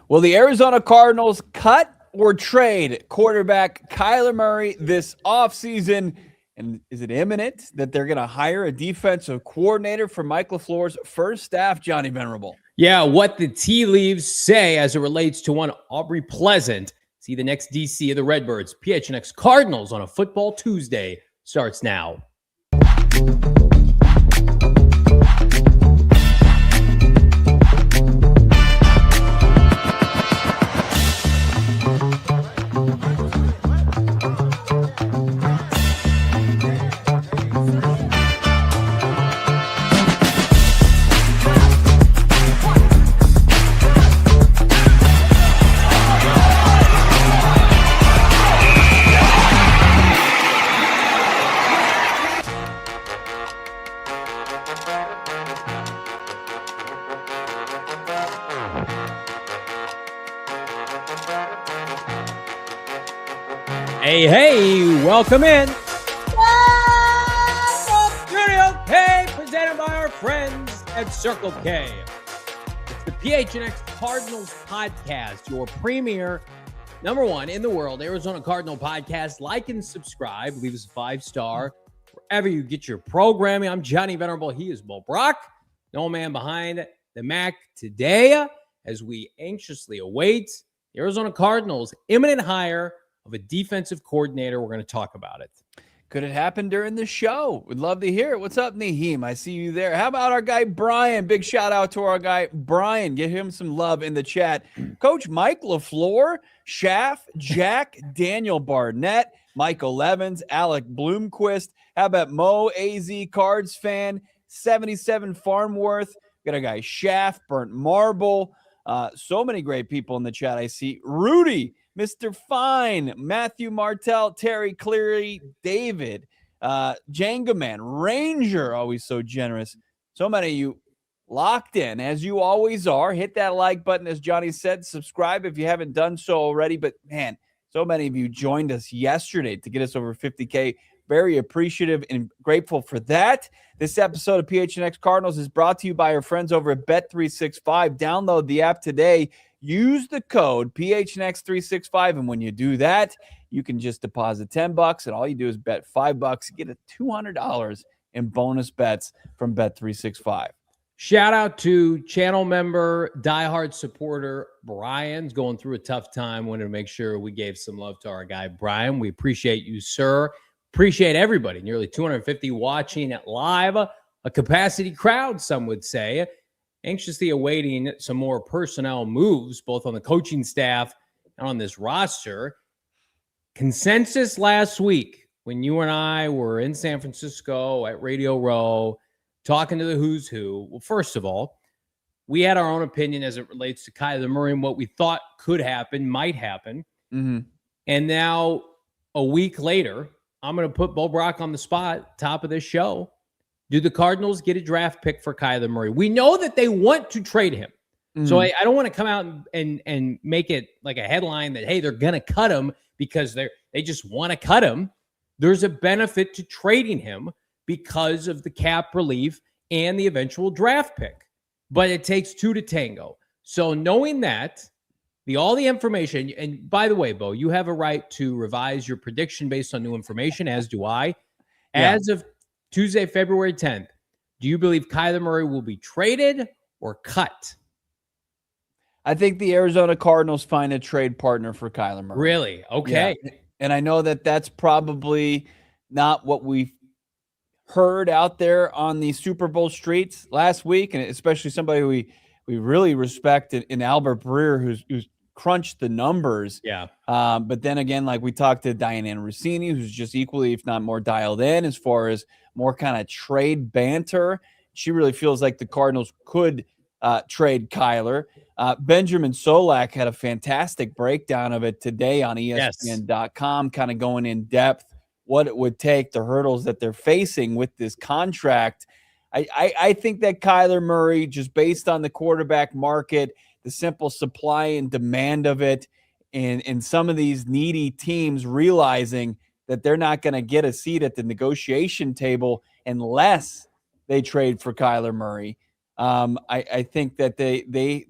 Will the Arizona Cardinals cut or trade quarterback Kyler Murray this offseason? And is it imminent that they're going to hire a defensive coordinator for Mike LaFleur's first staff, Johnny Venerable? Yeah, what the tea leaves say as it relates to one Aubrey Pleasant. See the next DC of the Redbirds. PHNX Cardinals on a Football Tuesday starts now. Hey, welcome in. Studio K, presented by our friends at Circle K. It's the PHNX Cardinals podcast, your premier, number one in the world, Arizona Cardinal podcast. Like and subscribe. Leave us a 5-star wherever you get your programming. I'm Johnny Venerable. He is Brack. No man behind the Mac today as we anxiously await the Arizona Cardinals' imminent hire of a defensive coordinator. We're going to talk about it. Could it happen during the show? We'd love to hear it. What's up, Naheem? I see you there. How about our guy, Brian? Big shout out to our guy, Brian. Give him some love in the chat. Coach Mike LaFleur, Schaff, Jack, Daniel Barnett, Michael Evans, Alec Bloomquist. How about Mo, AZ Cards fan, 77 Farmworth. Got a guy, Schaff, Burnt Marble. So many great people in the chat. I see Rudy, Mr. Fine, Matthew Martell, Terry Cleary, David, Jenga Man, Ranger, always so generous. So many of you locked in, as you always are. Hit that like button, as Johnny said. Subscribe if you haven't done so already. But, man, so many of you joined us yesterday to get us over 50K. Very appreciative and grateful for that. This episode of PHNX Cardinals is brought to you by our friends over at Bet365. Download the app today. Use the code PHNX365, and when you do that, you can just deposit $10, and all you do is bet $5. You get $200 in bonus bets from Bet365. Shout out to channel member, diehard supporter, Brian's going through a tough time. Wanted to make sure we gave some love to our guy, Brian. We appreciate you, sir. Appreciate everybody. Nearly 250 watching it live. A capacity crowd, some would say. Anxiously awaiting some more personnel moves, both on the coaching staff and on this roster. Consensus last week, when you and I were in San Francisco at Radio Row, talking to the who's who. Well, first of all, we had our own opinion as it relates to Kyler Murray and what we thought could happen, might happen. Mm-hmm. And now, a week later, I'm going to put Brack on the spot, top of this show. Do the Cardinals get a draft pick for Kyler Murray? We know that they want to trade him. Mm-hmm. So I don't want to come out and make it like a headline that, hey, they're going to cut him because they just want to cut him. There's a benefit to trading him because of the cap relief and the eventual draft pick. But it takes two to tango. So knowing that, all the information, and by the way, Bo, you have a right to revise your prediction based on new information, as do I. As of Tuesday, February 10th, do you believe Kyler Murray will be traded or cut? I think the Arizona Cardinals find a trade partner for Kyler Murray. Really? Okay. Yeah. And I know that that's probably not what we've heard out there on the Super Bowl streets last week, and especially somebody we really respect in Albert Breer, who's crunched the numbers. Yeah. But then again, like we talked to Diane Rossini, who's just equally, if not more, dialed in as far as more kind of trade banter. She really feels like the Cardinals could trade Kyler. Benjamin Solak had a fantastic breakdown of it today on ESPN.com, kind of going in depth what it would take, the hurdles that they're facing with this contract. I think that Kyler Murray, just based on the quarterback market, the simple supply and demand of it, and some of these needy teams realizing that they're not going to get a seat at the negotiation table unless they trade for Kyler Murray. I think that they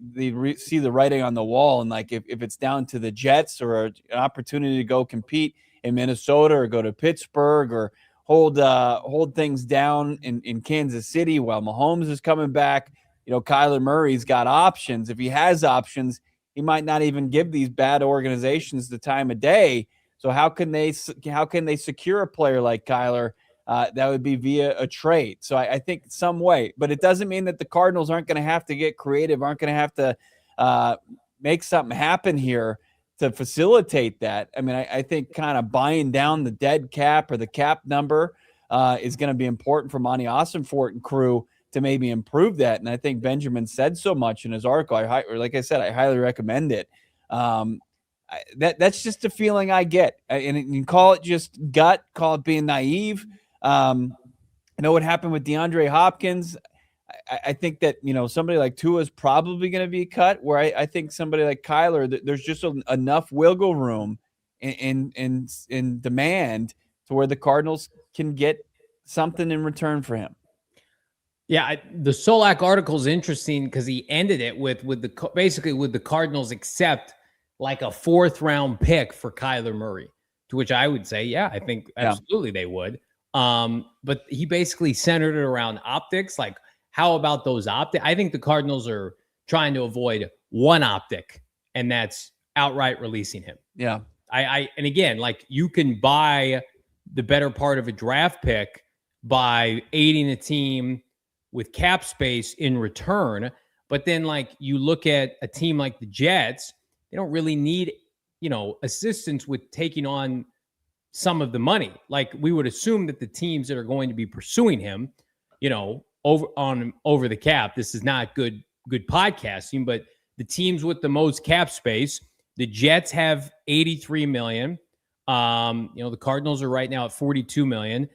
see the writing on the wall, and like if it's down to the Jets or an opportunity to go compete in Minnesota or go to Pittsburgh or hold things down in Kansas City while Mahomes is coming back, Kyler Murray's got options. If he has options, he might not even give these bad organizations the time of day. So how can they secure a player like Kyler? That would be via a trade. So I think some way, but it doesn't mean that the Cardinals aren't going to have to get creative, aren't going to have to make something happen here to facilitate that. I mean, I think kind of buying down the dead cap or the cap number is going to be important for Monti Ossenfort and crew to maybe improve that. And I think Benjamin said so much in his article. Like I said, I highly recommend it. That's just a feeling I get. And you can call it just gut, call it being naive. I know what happened with DeAndre Hopkins. I think that, somebody like Tua is probably going to be cut, where I think somebody like Kyler, there's just enough wiggle room in demand to where the Cardinals can get something in return for him. Yeah, the Solak article is interesting because he ended it with the Cardinals accept like a 4th round pick for Kyler Murray, to which I would say, yeah, I think absolutely they would. But he basically centered it around optics. Like, how about those optics? I think the Cardinals are trying to avoid one optic, and that's outright releasing him. Yeah. And again, like, you can buy the better part of a draft pick by aiding a team with cap space in return. But then, like, you look at a team like the Jets, they don't really need, assistance with taking on some of the money. Like, we would assume that the teams that are going to be pursuing him, over the cap, this is not good podcasting, but the teams with the most cap space, the Jets have 83 million. The Cardinals are right now at 42 million.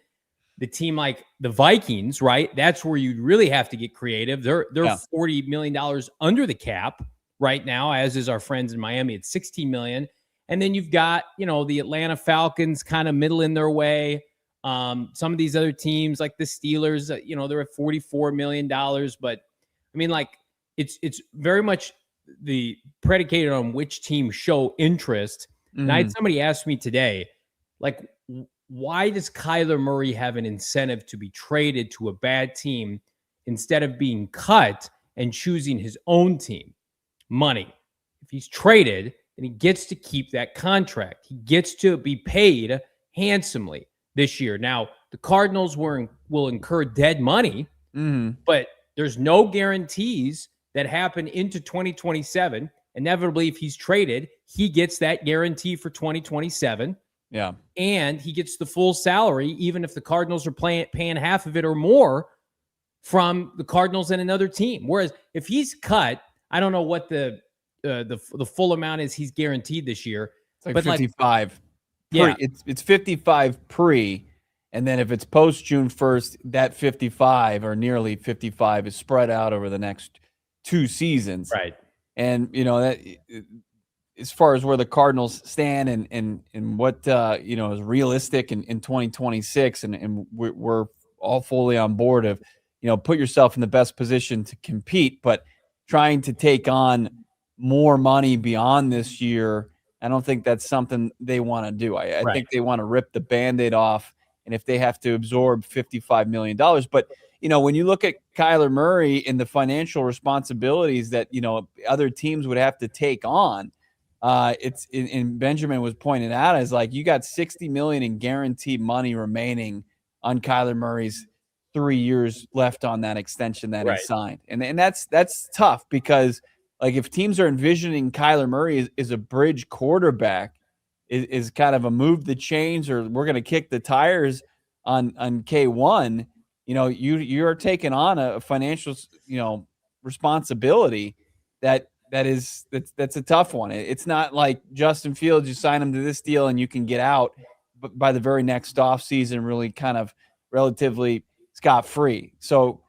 The team like the Vikings, right? That's where you'd really have to get creative. They're $40 million under the cap right now, as is our friends in Miami at 16 million. And then you've got, the Atlanta Falcons kind of middle in their way. Some of these other teams like the Steelers, they're at $44 million. But I mean, like, it's very much the predicated on which team show interest. Mm-hmm. And I had somebody ask me today, like, why does Kyler Murray have an incentive to be traded to a bad team instead of being cut and choosing his own team? Money. If he's traded, then he gets to keep that contract. He gets to be paid handsomely this year. Now, the Cardinals will incur dead money, but there's no guarantees that happen into 2027. Inevitably, if he's traded, he gets that guarantee for 2027. Yeah. And he gets the full salary, even if the Cardinals are paying half of it or more from the Cardinals and another team. Whereas if he's cut, I don't know what the full amount is he's guaranteed this year. It's like 55. Yeah. It's 55 pre, and then if it's post June 1st, that 55 or nearly 55 is spread out over the next 2 seasons. Right. And, that as far as where the Cardinals stand and what, is realistic in 2026, and we're all fully on board of, put yourself in the best position to compete, but trying to take on more money beyond this year, I don't think that's something they want to do. I think they want to rip the Band-Aid off, and if they have to absorb $55 million. But, when you look at Kyler Murray and the financial responsibilities that, other teams would have to take on, and Benjamin was pointing out, is like, you got $60 million in guaranteed money remaining on Kyler Murray's 3 years left on that extension that he signed. And that's tough, because like, if teams are envisioning Kyler Murray as a bridge quarterback, is kind of a move the chains, or we're going to kick the tires on K1, you're taking on a financial, responsibility that's a tough one. It's not like Justin Fields, you sign him to this deal and you can get out by the very next offseason, really kind of relatively scot-free. So,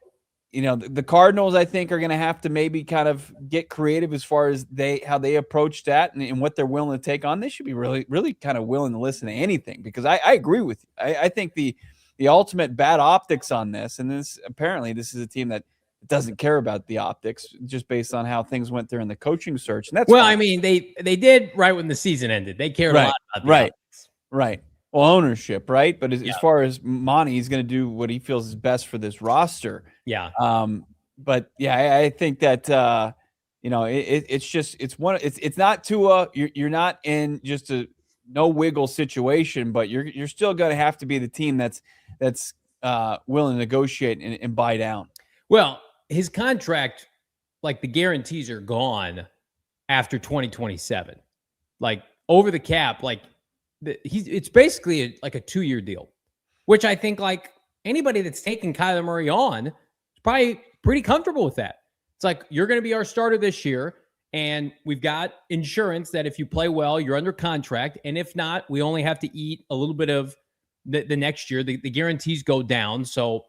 the Cardinals, I think, are going to have to maybe kind of get creative as far as how they approach that and what they're willing to take on. They should be really, really kind of willing to listen to anything, because I agree with you. I think the ultimate bad optics on this, and this is a team that doesn't care about the optics, just based on how things went there in the coaching search. And that's well, fine. I mean, they did right when the season ended. They cared a lot about the optics. Right. Well, ownership, right? But as Yeah. far as Monty, he's going to do what he feels is best for this roster. Yeah. But yeah, I think that it's not Tua. You're not in just a no wiggle situation, but you're still going to have to be the team that's willing to negotiate and buy down. Well, his contract, like the guarantees are gone after 2027. Like over the cap, like it's basically like a 2-year deal, which I think like anybody that's taking Kyler Murray on is probably pretty comfortable with that. It's like, you're going to be our starter this year, and we've got insurance that if you play well, you're under contract. And if not, we only have to eat a little bit of the next year. The guarantees go down. So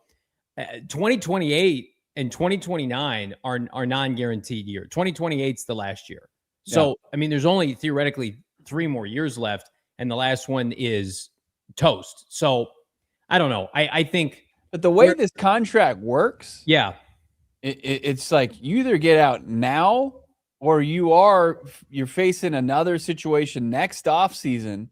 2028 and 2029 are non-guaranteed year. 2028 is the last year. So, I mean, there's only theoretically 3 more years left, and the last one is toast. So I don't know. I think. But the way this contract works. Yeah. It's like you either get out now or you're facing another situation next offseason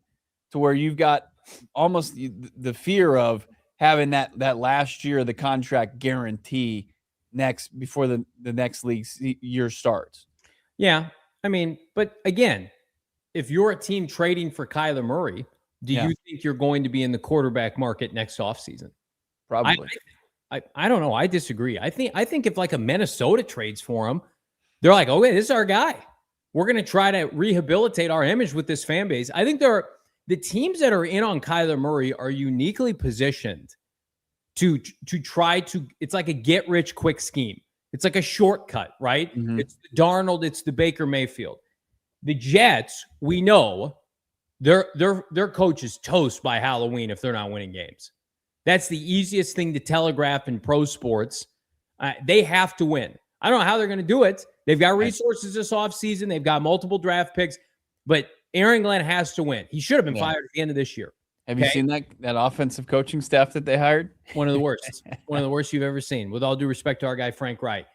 to where you've got almost the fear of having that last year of the contract guarantee before the next league year starts. Yeah. I mean, but again, if you're a team trading for Kyler Murray, do you think you're going to be in the quarterback market next offseason? Probably. I don't know. I disagree. I think if like a Minnesota trades for him, they're like, okay, this is our guy. We're going to try to rehabilitate our image with this fan base. I think the teams that are in on Kyler Murray are uniquely positioned to try to, it's like a get rich quick scheme. It's like a shortcut, right? Mm-hmm. It's the Darnold, it's the Baker Mayfield. The Jets, we know their coach is toast by Halloween if they're not winning games. That's the easiest thing to telegraph in pro sports. They have to win. I don't know how they're going to do it. They've got resources this offseason. They've got multiple draft picks. But Aaron Glenn has to win. He should have been fired at the end of this year. Have you seen that offensive coaching staff that they hired? One of the worst. One of the worst you've ever seen, with all due respect to our guy Frank Wright.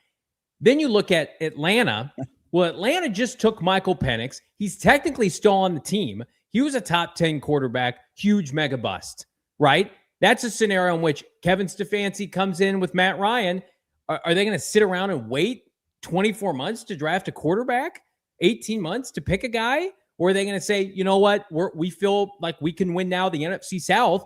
Then you look at Atlanta. Well, Atlanta just took Michael Penix. He's technically still on the team. He was a top 10 quarterback, huge mega bust, right? That's a scenario in which Kevin Stefanski comes in with Matt Ryan. Are they going to sit around and wait 24 months to draft a quarterback, 18 months to pick a guy? Or are they going to say, you know what, we feel like we can win now the NFC South?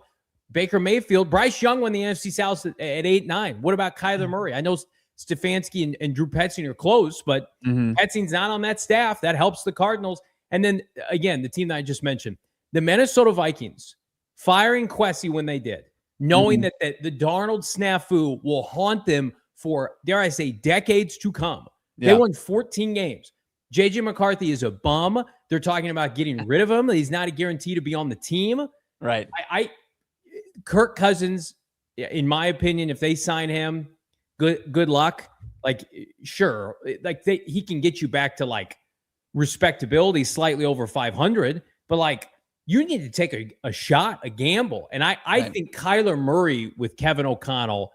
Baker Mayfield, Bryce Young won the NFC South at 8-9. What about Kyler Murray? I know Stefanski and Drew Petzing are close, but Petzing's not on that staff. That helps the Cardinals. And then, again, the team that I just mentioned, the Minnesota Vikings, firing Kwesi when they did, knowing that the Darnold snafu will haunt them for, dare I say, decades to come. They won 14 games. J.J. McCarthy is a bum. They're talking about getting rid of him. He's not a guarantee to be on the team. Right. Kirk Cousins, in my opinion, if they sign him, good luck. Like, sure, like he can get you back to like respectability, slightly over 500, but like you need to take a shot, a gamble. And I think Kyler Murray with Kevin O'Connell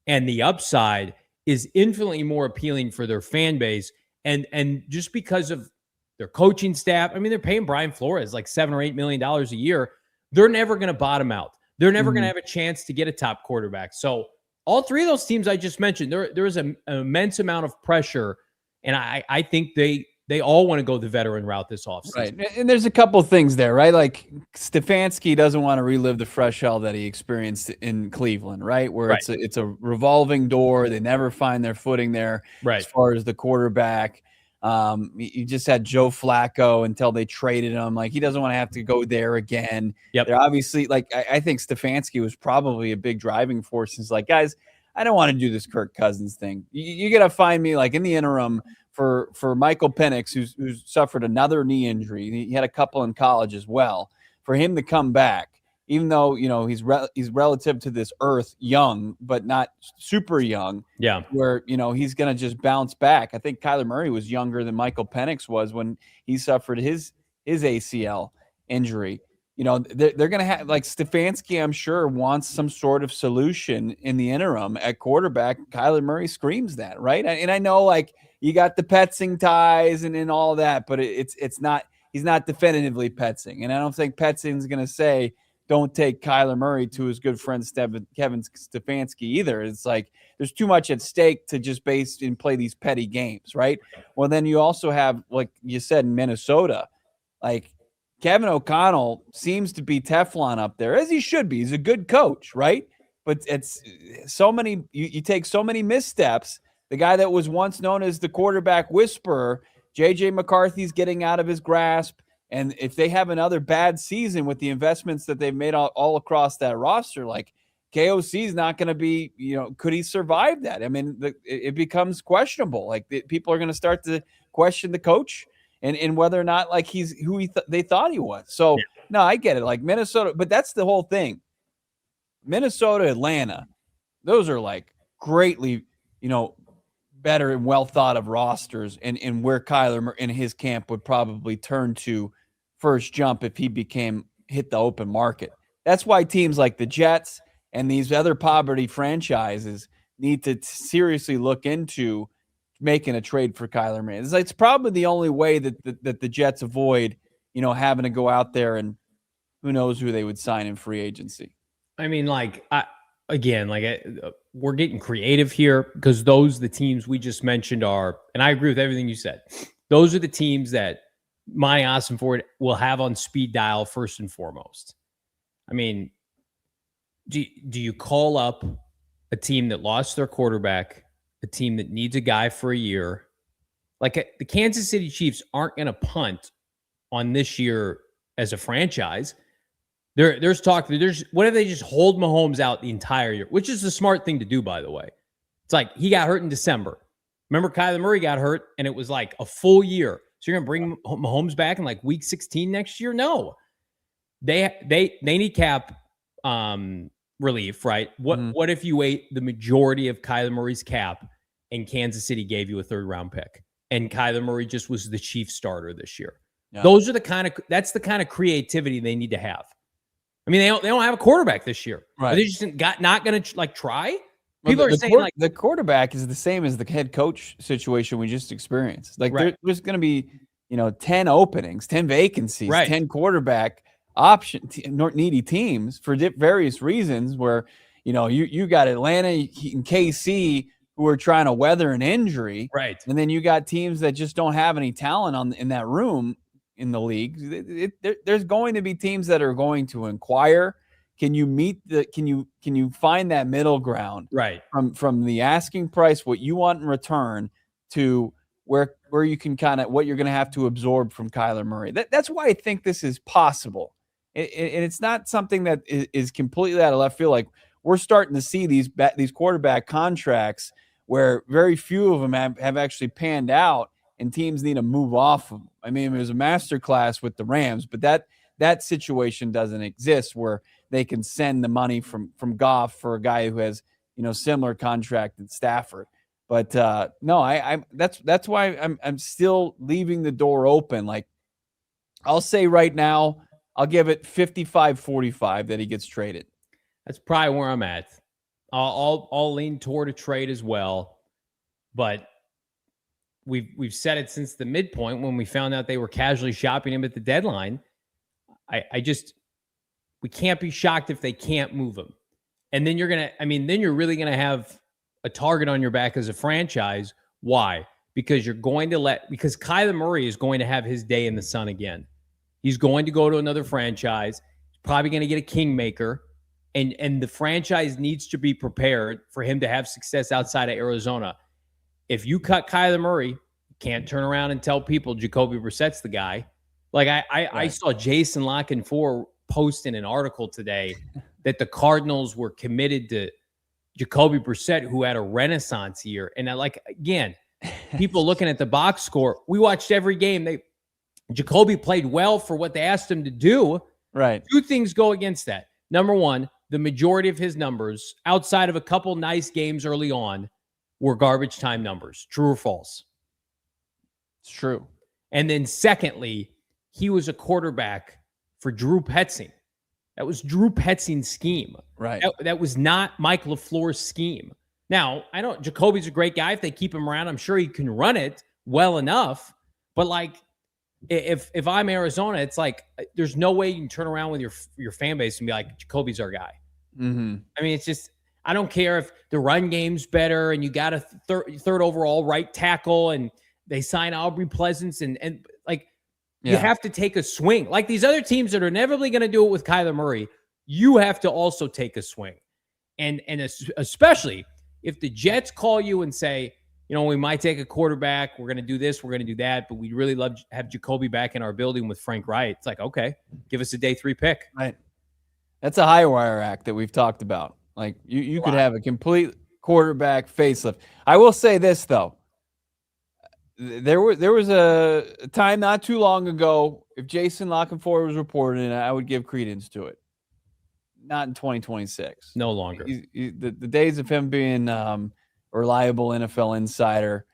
and the upside is infinitely more appealing for their fan base. And just because of their coaching staff, I mean, they're paying Brian Flores like $7 or $8 million a year. They're never going to bottom out. They're never going to have a chance to get a top quarterback. So all three of those teams I just mentioned, there is an immense amount of pressure. And I think they all want to go the veteran route this offseason. Right. And there's a couple things there, right? Like Stefanski doesn't want to relive the fresh hell that he experienced in Cleveland, right? Where it's a revolving door. They never find their footing there as far as the quarterback. You just had Joe Flacco until they traded him. Like, he doesn't want to have to go there again. They're obviously, like, I think Stefanski was probably a big driving force. He's like, guys, I don't want to do this Kirk Cousins thing. You got to find me, like, in the interim for Michael Penix, who's suffered another knee injury. He had a couple in college as well. For him to come back, even though, you know, he's relative to this earth young, but not super young. Yeah. Where, you know, he's going to just bounce back. I think Kyler Murray was younger than Michael Penix was when he suffered his ACL injury. they're going to have, like, Stefanski, I'm sure, wants some sort of solution in the interim at quarterback. Kyler Murray screams that, right? And I know, like, you got the Petsing ties and all that, but it's not, he's not definitively Petsing. And I don't think Petsing's going to say, don't take Kyler Murray to his good friend Kevin Stefanski either. It's like there's too much at stake to just base and play these petty games, right? Well, then you also have, like you said, in Minnesota, like Kevin O'Connell seems to be Teflon up there, as he should be. He's a good coach, right? But it's so many, you take so many missteps. The guy that was once known as the quarterback whisperer, J.J. McCarthy's getting out of his grasp. And if they have another bad season with the investments that they've made all across that roster, like KOC is not going to be, could he survive that? I mean, it becomes questionable. Like people are going to start to question the coach and whether or not, like, he's who they thought he was. So, no, I get it. Like Minnesota, but that's the whole thing. Minnesota, Atlanta, those are like greatly, better and well thought of rosters, and where Kyler in his camp would probably turn to first jump if he hit the open market. That's why teams like the Jets and these other poverty franchises need to seriously look into making a trade for Kyler Murray. It's probably the only way that the Jets avoid, having to go out there and who knows who they would sign in free agency. I mean, we're getting creative here because the teams we just mentioned are, and I agree with everything you said. Those are the teams that Monti Ossenfort will have on speed dial first and foremost. I mean, do you call up a team that lost their quarterback, a team that needs a guy for a year? Like the Kansas City Chiefs aren't going to punt on this year as a franchise. There's talk. What if they just hold Mahomes out the entire year, which is the smart thing to do, by the way. It's like he got hurt in December. Remember, Kyler Murray got hurt, and it was like a full year. So you're gonna bring Mahomes back in like week 16 next year? No, they need cap relief, right? What if you ate the majority of Kyler Murray's cap, and Kansas City gave you a 3rd round pick, and Kyler Murray just was the Chiefs starter this year? Yeah. That's the kind of creativity they need to have. I mean, they don't have a quarterback this year. Right. Are they just not going to try? People are saying the quarterback is the same as the head coach situation we just experienced. Like there's going to be 10 openings, 10 vacancies, 10 quarterback needy teams for various reasons. Where you got Atlanta and KC who are trying to weather an injury, right? And then you got teams that just don't have any talent in that room. In the league, there's going to be teams that are going to inquire. Can you find that middle ground, right? From the asking price, what you want in return, to where you can kind of what you're going to have to absorb from Kyler Murray. That's why I think this is possible, and it's not something that is completely out of left field. Like we're starting to see these quarterback contracts where very few of them have actually panned out. And teams need to move off of them. I mean, it was a masterclass with the Rams, but that situation doesn't exist where they can send the money from Goff for a guy who has similar contract in Stafford. But no, that's why I'm still leaving the door open. Like I'll say right now, I'll give it 55-45 that he gets traded. That's probably where I'm at. I'll lean toward a trade as well, but. We've said it since the midpoint when we found out they were casually shopping him at the deadline. We can't be shocked if they can't move him. And then you're really going to have a target on your back as a franchise. Why? Because because Kyler Murray is going to have his day in the sun again. He's going to go to another franchise. He's probably going to get a kingmaker. And the franchise needs to be prepared for him to have success outside of Arizona. If you cut Kyler Murray, you can't turn around and tell people Jacoby Brissett's the guy. Like I saw Jason Lockenfor post in an article today that the Cardinals were committed to Jacoby Brissett, who had a renaissance year. And again, people looking at the box score, we watched every game. Jacoby played well for what they asked him to do. Right. 2 things go against that. Number one, the majority of his numbers, outside of a couple nice games early on, were garbage time numbers. True or false? It's true. And then secondly, he was a quarterback for Drew Petzing. That was Drew Petzing's scheme. Right. That was not Mike LaFleur's scheme. Now, I know Jacoby's a great guy. If they keep him around, I'm sure he can run it well enough. But like, if I'm Arizona, it's like there's no way you can turn around with your fan base and be like, Jacoby's our guy. Mm-hmm. I mean, it's just, I don't care if the run game's better and you got a third overall right tackle and they sign Aubrey Pleasant and like, you have to take a swing. Like these other teams that are inevitably going to do it with Kyler Murray, you have to also take a swing. And especially if the Jets call you and say, you know, we might take a quarterback, we're going to do this, we're going to do that, but we'd really love to have Jacoby back in our building with Frank Wright. It's like, okay, give us a day 3 pick. Right. That's a high wire act that we've talked about. Like you could have a complete quarterback facelift. I will say this though. There was a time not too long ago, if Jason Lockenford was reported, I would give credence to it. Not in 2026. No longer. The days of him being a reliable NFL insider,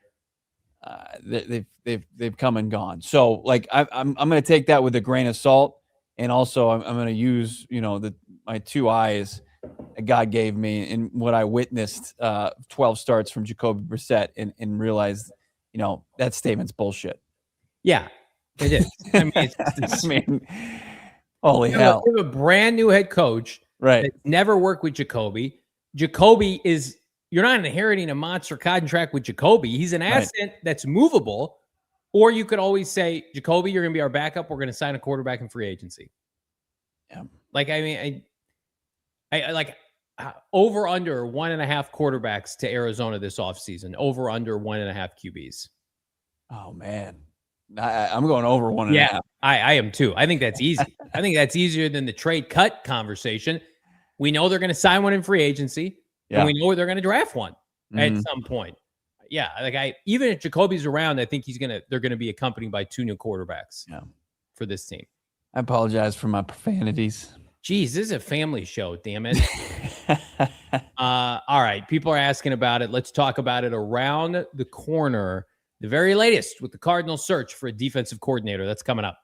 they've come and gone. So like I'm going to take that with a grain of salt, and also I'm going to use my 2 eyes that God gave me and what I witnessed 12 starts from Jacoby Brissett and realized. That statement's bullshit. Yeah, it is. I mean, holy hell. We have a brand new head coach that never worked with Jacoby. Jacoby you're not inheriting a monster contract with Jacoby. He's an asset that's movable. Or you could always say, Jacoby, you're going to be our backup. We're going to sign a quarterback in free agency. Yeah. Like, I mean, I like over under 1.5 quarterbacks to Arizona this offseason. Over under 1.5 QBs. Oh man. I'm going over 1.5. Yeah, I am too. I think that's easy. I think that's easier than the trade cut conversation. We know they're going to sign one in free agency. And we know they're going to draft one at some point. Yeah. Like even if Jacoby's around, I think they're going to be accompanied by 2 new quarterbacks for this team. I apologize for my profanities. Geez, this is a family show, damn it. All right. People are asking about it. Let's talk about it around the corner. The very latest with the Cardinals search for a defensive coordinator. That's coming up.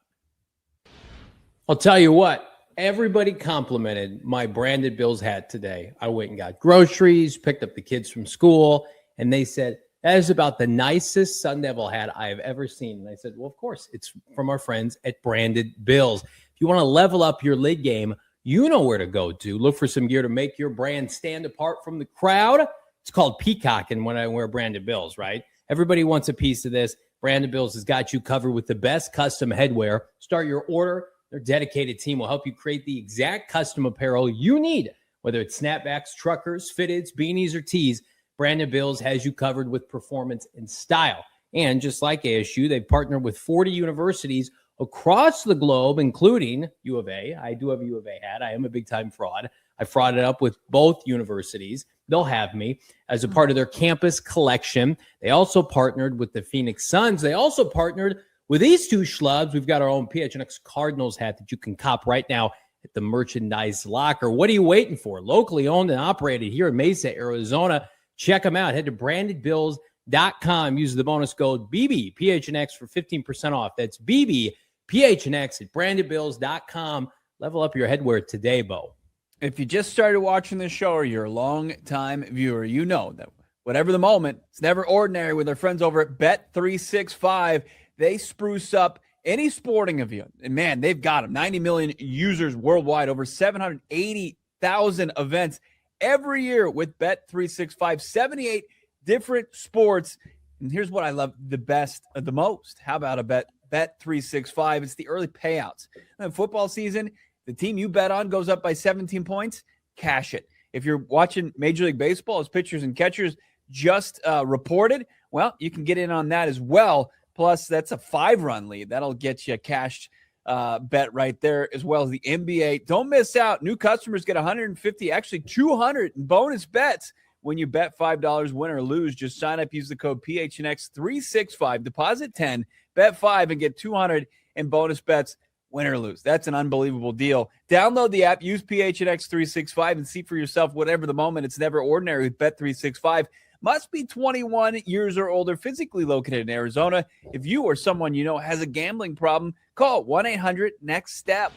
I'll tell you what. Everybody complimented my branded Bills hat today. I went and got groceries, picked up the kids from school, and they said, that is about the nicest Sun Devil hat I have ever seen. And I said, well, of course, it's from our friends at Branded Bills. If you want to level up your lid game, you know where to go to. Look for some gear to make your brand stand apart from the crowd. It's called peacocking when I wear Branded Bills, right? Everybody wants a piece of this. Branded Bills has got you covered with the best custom headwear. Start your order. Their dedicated team will help you create the exact custom apparel you need, whether it's snapbacks, truckers, fitteds, beanies, or tees. Branded Bills has you covered with performance and style. And just like ASU, they've partnered with 40 universities across the globe, including U of A. I do have a U of A hat. I am a big-time fraud. I frauded up with both universities. They'll have me as a part of their campus collection. They also partnered with the Phoenix Suns. They also partnered with these 2 schlubs. We've got our own PHNX Cardinals hat that you can cop right now at the merchandise locker. What are you waiting for? Locally owned and operated here in Mesa, Arizona. Check them out. Head to brandedbills.com. Use the bonus code BBPHNX for 15% off. That's BBPHNX at brandedbills.com. Level up your headwear today, Bo. If you just started watching this show or you're a long-time viewer, you know that whatever the moment, it's never ordinary with our friends over at Bet365. They spruce up any sporting event. And, man, they've got them. 90 million users worldwide, over 780,000 events every year with Bet365. 78 different sports. And here's what I love the most. How about a Bet365? It's the early payouts. In football season, the team you bet on goes up by 17 points, cash it. If you're watching Major League Baseball, as pitchers and catchers just reported, well, you can get in on that as well. Plus, that's a 5-run lead. That'll get you a cashed bet right there, as well as the NBA. Don't miss out. New customers get 150, actually 200 in bonus bets when you bet $5, win or lose. Just sign up, use the code PHNX365, deposit 10, bet 5, and get 200 in bonus bets, win or lose. That's an unbelievable deal. Download the app, use PHNX365, and see for yourself whatever the moment. It's never ordinary with Bet365. Must be 21 years or older, physically located in Arizona. If you or someone you know has a gambling problem, call 1-800-NEXT-STEP.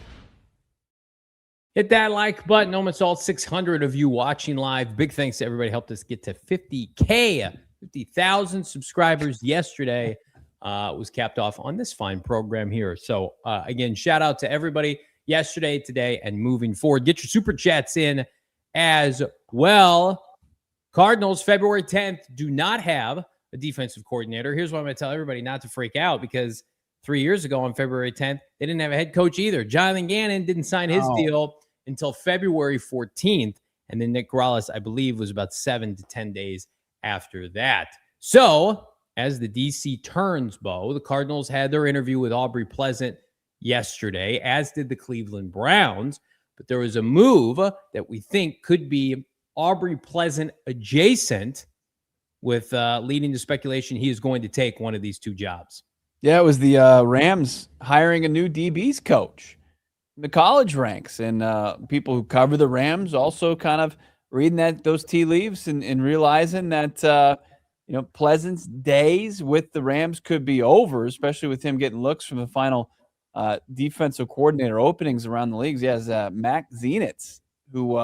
Hit that like button. Almost all 600 of you watching live. Big thanks to everybody. Helped us get to 50K, 50,000 subscribers yesterday. Was capped off on this fine program here. So again, shout out to everybody yesterday, today, and moving forward. Get your super chats in as well. Cardinals, February 10th, do not have a defensive coordinator. Here's what I'm going to tell everybody not to freak out, because 3 years ago on February 10th, they didn't have a head coach either. Jonathan Gannon didn't sign his deal until February 14th. And then Nick Rallis, I believe, was about 7 to 10 days after that. So as the DC turns, Bo, the Cardinals had their interview with Aubrey Pleasant yesterday, as did the Cleveland Browns. But there was a move that we think could be Aubrey Pleasant adjacent, with leading to speculation he is going to take one of these two jobs. Yeah, it was the Rams hiring a new DBs coach in the college ranks, and people who cover the Rams also kind of reading those tea leaves and realizing that Pleasant's days with the Rams could be over, especially with him getting looks from the final defensive coordinator openings around the leagues. He has Matt Zenitz, who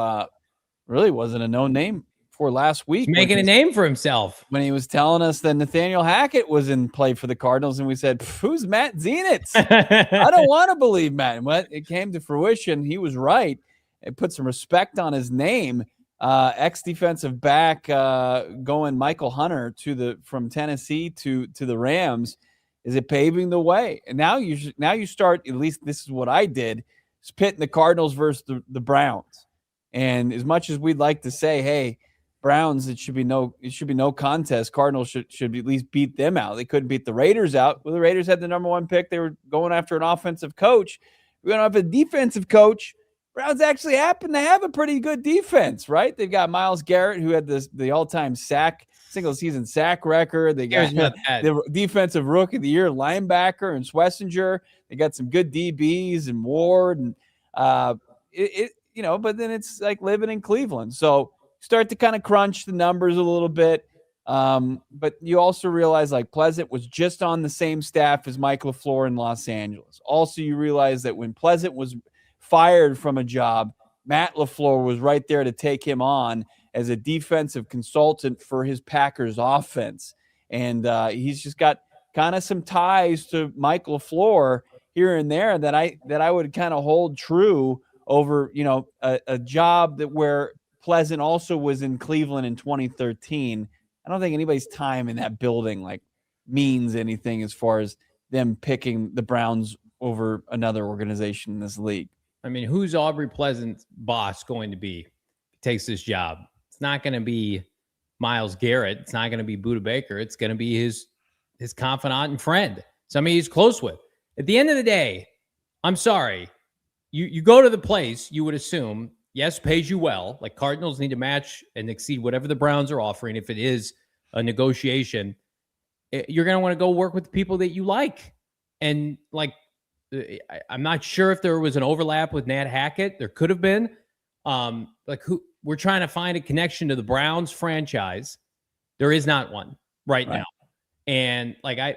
really wasn't a known name for last week. He's making a name for himself. When he was telling us that Nathaniel Hackett was in play for the Cardinals, and we said, who's Matt Zenitz? I don't want to believe Matt. But it came to fruition. He was right. It put some respect on his name. Ex-defensive back going Michael Hunter from Tennessee to the Rams. Is it paving the way? And now you start, at least this is what I did, is pitting the Cardinals versus the Browns. And as much as we'd like to say, hey, Browns, it should be no contest. Cardinals should at least beat them out. They couldn't beat the Raiders out. Well, the Raiders had the number one pick. They were going after an offensive coach. We're going to have a defensive coach. Browns actually happen to have a pretty good defense, right? They've got Myles Garrett, who had the all-time single-season sack record. They got the defensive rookie of the year linebacker and Schlesinger. They got some good DBs and Ward, and but then it's like living in Cleveland. So start to kind of crunch the numbers a little bit. But you also realize, like, Pleasant was just on the same staff as Mike LaFleur in Los Angeles. Also, you realize that when Pleasant was fired from a job, Matt LaFleur was right there to take him on as a defensive consultant for his Packers offense. And he's just got kind of some ties to Mike LaFleur here and there that I would kind of hold true over, a job where Pleasant also was in Cleveland in 2013. I don't think anybody's time in that building means anything as far as them picking the Browns over another organization in this league. I mean, who's Aubrey Pleasant's boss going to be if he takes this job? It's not going to be Myles Garrett. It's not going to be Budda Baker. It's going to be his confidant and friend, somebody he's close with. At the end of the day, I'm sorry. You go to the place, you would assume, yes, pays you well. Like, Cardinals need to match and exceed whatever the Browns are offering. If it is a negotiation, you're going to want to go work with the people that you like. And I'm not sure if there was an overlap with Nat Hackett. There could have been. We're trying to find a connection to the Browns franchise. There is not one right now. And you're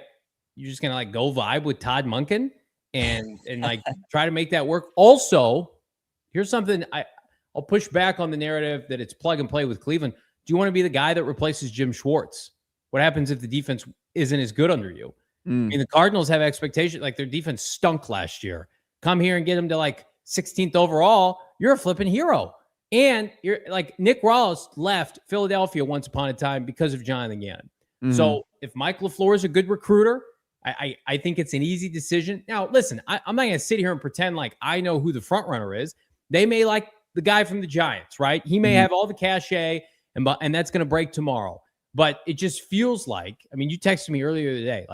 just gonna go vibe with Todd Monken and try to make that work. Also, here's something I'll push back on the narrative that it's plug and play with Cleveland. Do you want to be the guy that replaces Jim Schwartz? What happens if the defense isn't as good under you? I mean, the Cardinals have expectations. Their defense stunk last year. Come here and get them to 16th overall. You're a flipping hero. And you're Nick Rallis left Philadelphia once upon a time because of Jonathan Gannon. Mm-hmm. So if Mike LaFleur is a good recruiter, I think it's an easy decision. Now, listen, I'm not going to sit here and pretend like I know who the front runner is. They may like the guy from the Giants, right? He may have all the cachet, and that's going to break tomorrow. But it just feels you texted me earlier today,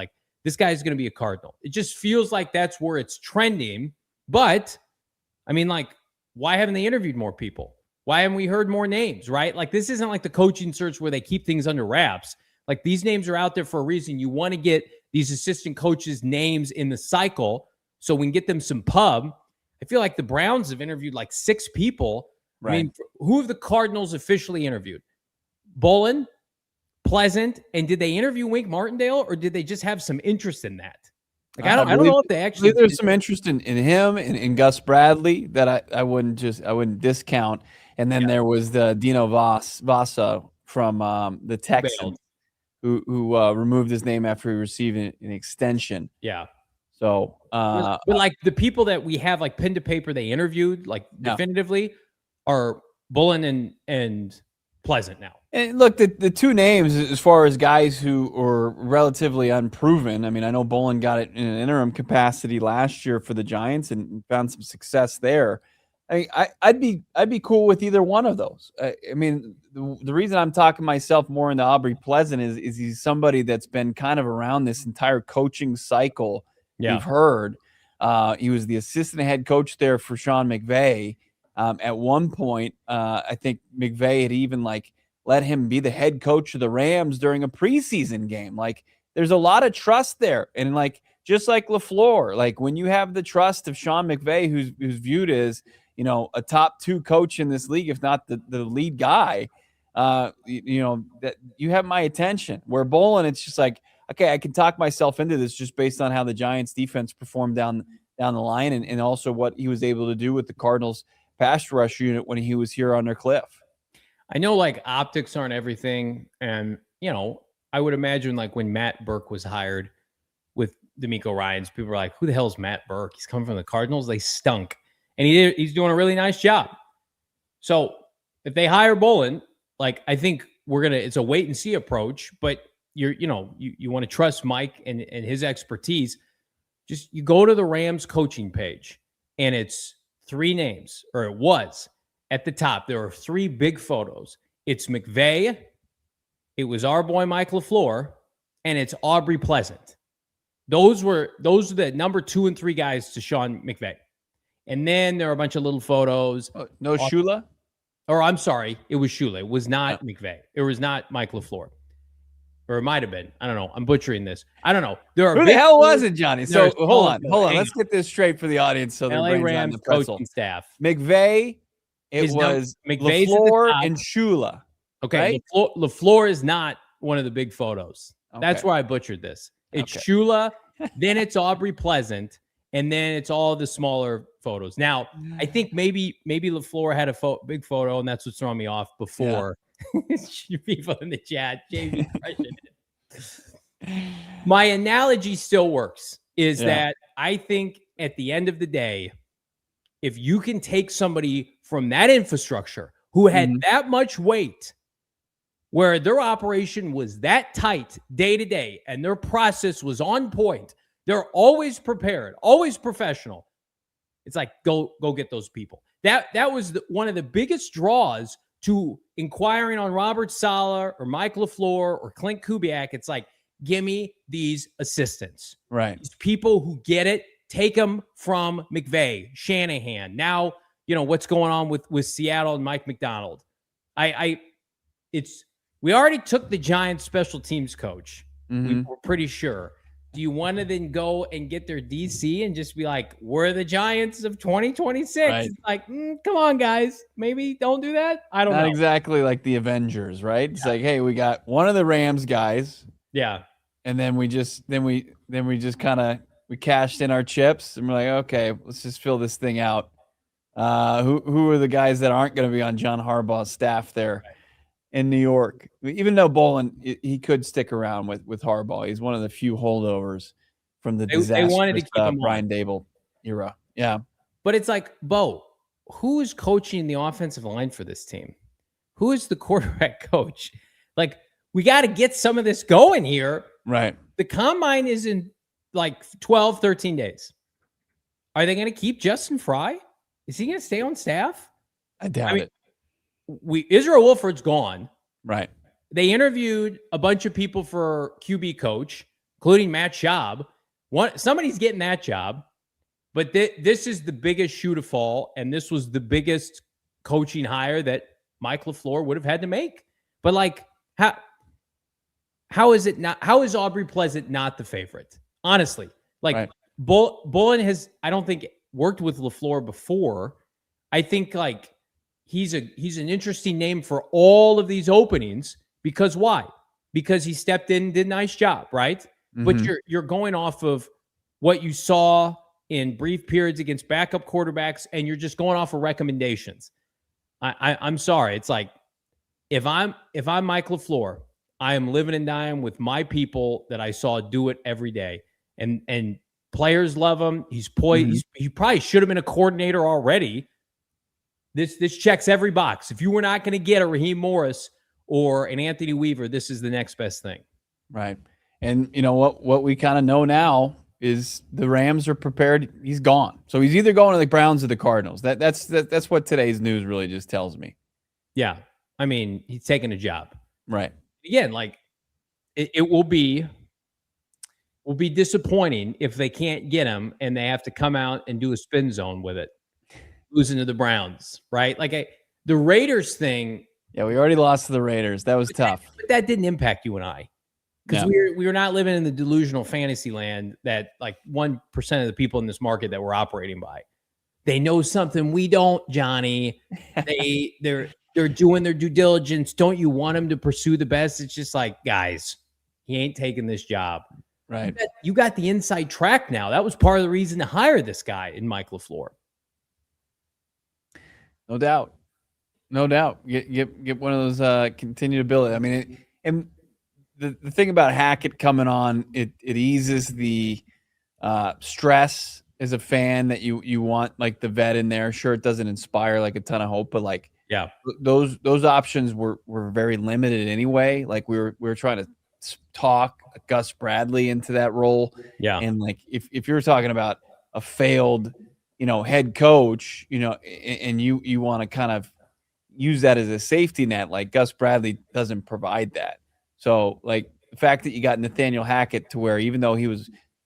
this guy is going to be a Cardinal. It just feels like that's where it's trending. But, why haven't they interviewed more people? Why haven't we heard more names, right? This isn't like the coaching search where they keep things under wraps. These names are out there for a reason. You want to get these assistant coaches' names in the cycle so we can get them some pub. I feel like the Browns have interviewed 6 people. Right. I mean, who have the Cardinals officially interviewed? Bolin, Pleasant, and did they interview Wink Martindale, or did they just have some interest in that? Like I don't know if they actually. There's some interest in him and in Gus Bradley that I wouldn't discount. And then there was the Dino Vasa from the Texans who removed his name after he received an extension. Yeah. So, but like the people that we have like pen to paper they interviewed like definitively are Bullen and Pleasant now. And look, the two names as far as guys who are relatively unproven. I mean, I know Bullen got it in an interim capacity last year for the Giants and found some success there. I'd be cool with either one of those. I mean, the reason I'm talking myself more into Aubrey Pleasant is he's somebody that's been kind of around this entire coaching cycle. We've heard he was the assistant head coach there for Sean McVay. At one point, I think McVay had even let him be the head coach of the Rams during a preseason game. Like, there's a lot of trust there. And just like LaFleur, when you have the trust of Sean McVay, who's viewed as, a top 2 coach in this league, if not the lead guy, that you have my attention. Where Bullen, it's just okay, I can talk myself into this just based on how the Giants defense performed down the line and also what he was able to do with the Cardinals pass rush unit when he was here under Cliff. I know optics aren't everything. And, I would imagine when Matt Burke was hired with D'Amico Ryans, people were like, who the hell is Matt Burke? He's coming from the Cardinals. They stunk. And he's doing a really nice job. So if they hire Bullen, I think it's a wait and see approach, but you want to trust Mike and his expertise. Just you go to the Rams coaching page and it's 3 names, or it was at the top. There are 3 big photos. It's McVay, it was our boy Mike LaFleur, and it's Aubrey Pleasant. Those are the number 2 and 3 guys to Sean McVay. And then there are a bunch of little photos. No Shula? Or I'm sorry, it was Shula. It was not McVay. It was not Mike LaFleur. Or it might have been. I don't know. I'm butchering this. I don't know. Who the hell was it, Johnny? So hold on. Let's get this straight for the audience. So LA Rams coaching staff. McVay. It was LaFleur and Shula. Okay. Right? LaFleur is not one of the big photos. Okay. That's where I butchered this. It's Shula, then it's Aubrey Pleasant, and then it's all the smaller photos. Now, I think maybe LaFleur had a big photo, and that's what's throwing me off before. People in the chat, Jamie. My analogy still works. Is that I think at the end of the day, if you can take somebody from that infrastructure who had that much weight, where their operation was that tight day to day, and their process was on point, they're always prepared, always professional. It's go get those people. That was one of the biggest draws to inquiring on Robert Saleh or Mike LaFleur or Clint Kubiak. It's give me these assistants. Right. These people who get it, take them from McVay, Shanahan. Now, what's going on with Seattle and Mike McDonald. We already took the Giants special teams coach. We're pretty sure. Do you want to then go and get their DC and just be we're the Giants of 2026? Right. It's come on, guys. Maybe don't do that. I don't know. Not exactly like the Avengers, right? It's hey, we got one of the Rams guys. Yeah. And then we just kind of cashed in our chips and we're okay, let's just fill this thing out. Who are the guys that aren't going to be on John Harbaugh's staff there in New York? Even though Bullen, he could stick around with Harbaugh. He's one of the few holdovers from the disastrous they wanted to keep him Brian Dable era. Yeah. But it's Bo, who is coaching the offensive line for this team? Who is the quarterback coach? We got to get some of this going here. Right. The combine is in 12, 13 days. Are they going to keep Justin Fry? Is he going to stay on staff? I doubt it. Israel Wolford's gone. Right. They interviewed a bunch of people for QB coach, including Matt Schaub. Somebody's getting that job, but this is the biggest shoe to fall, and this was the biggest coaching hire that Mike LaFleur would have had to make. But how is it not? How is Aubrey Pleasant not the favorite? Honestly, right. Bullen has, I don't think, worked with LaFleur before. I think he's an interesting name for all of these openings because why? Because he stepped in and did a nice job, right? But you're going off of what you saw in brief periods against backup quarterbacks, and you're just going off of recommendations. I'm sorry. It's like, if I'm Mike LaFleur, I am living and dying with my people that I saw do it every day. And players love him. He's poised. He probably should have been a coordinator already. This checks every box. If you were not going to get a Raheem Morris or an Anthony Weaver, this is the next best thing. Right. And you know what we kind of know now is the Rams are prepared. He's gone. So he's either going to the Browns or the Cardinals. That's what today's news really just tells me. Yeah. I mean, he's taking a job. Right. Again, like it will be disappointing if they can't get him and they have to come out and do a spin zone with it, losing to the Browns, right? Like the Raiders thing. Yeah, we already lost to the Raiders. That was tough. But that didn't impact you and I. Because we were not living in the delusional fantasy land that like 1% of the people in this market that we're operating by. They know something we don't, Johnny. They're doing their due diligence. Don't you want them to pursue the best? It's just like, guys, he ain't taking this job. Right. You got the inside track now. That was part of the reason to hire this guy in Mike LaFleur. No doubt. No doubt. Get one of those, continue to build it. I mean, and the thing about Hackett coming on, it eases the stress as a fan that you want like the vet in there. Sure, it doesn't inspire like a ton of hope, but like those options were very limited anyway. Like we were trying to talk Gus Bradley into that role. Yeah. And like if you're talking about a failed, head coach, and you want to kind of use that as a safety net, like Gus Bradley doesn't provide that. So like the fact that you got Nathaniel Hackett to where even though he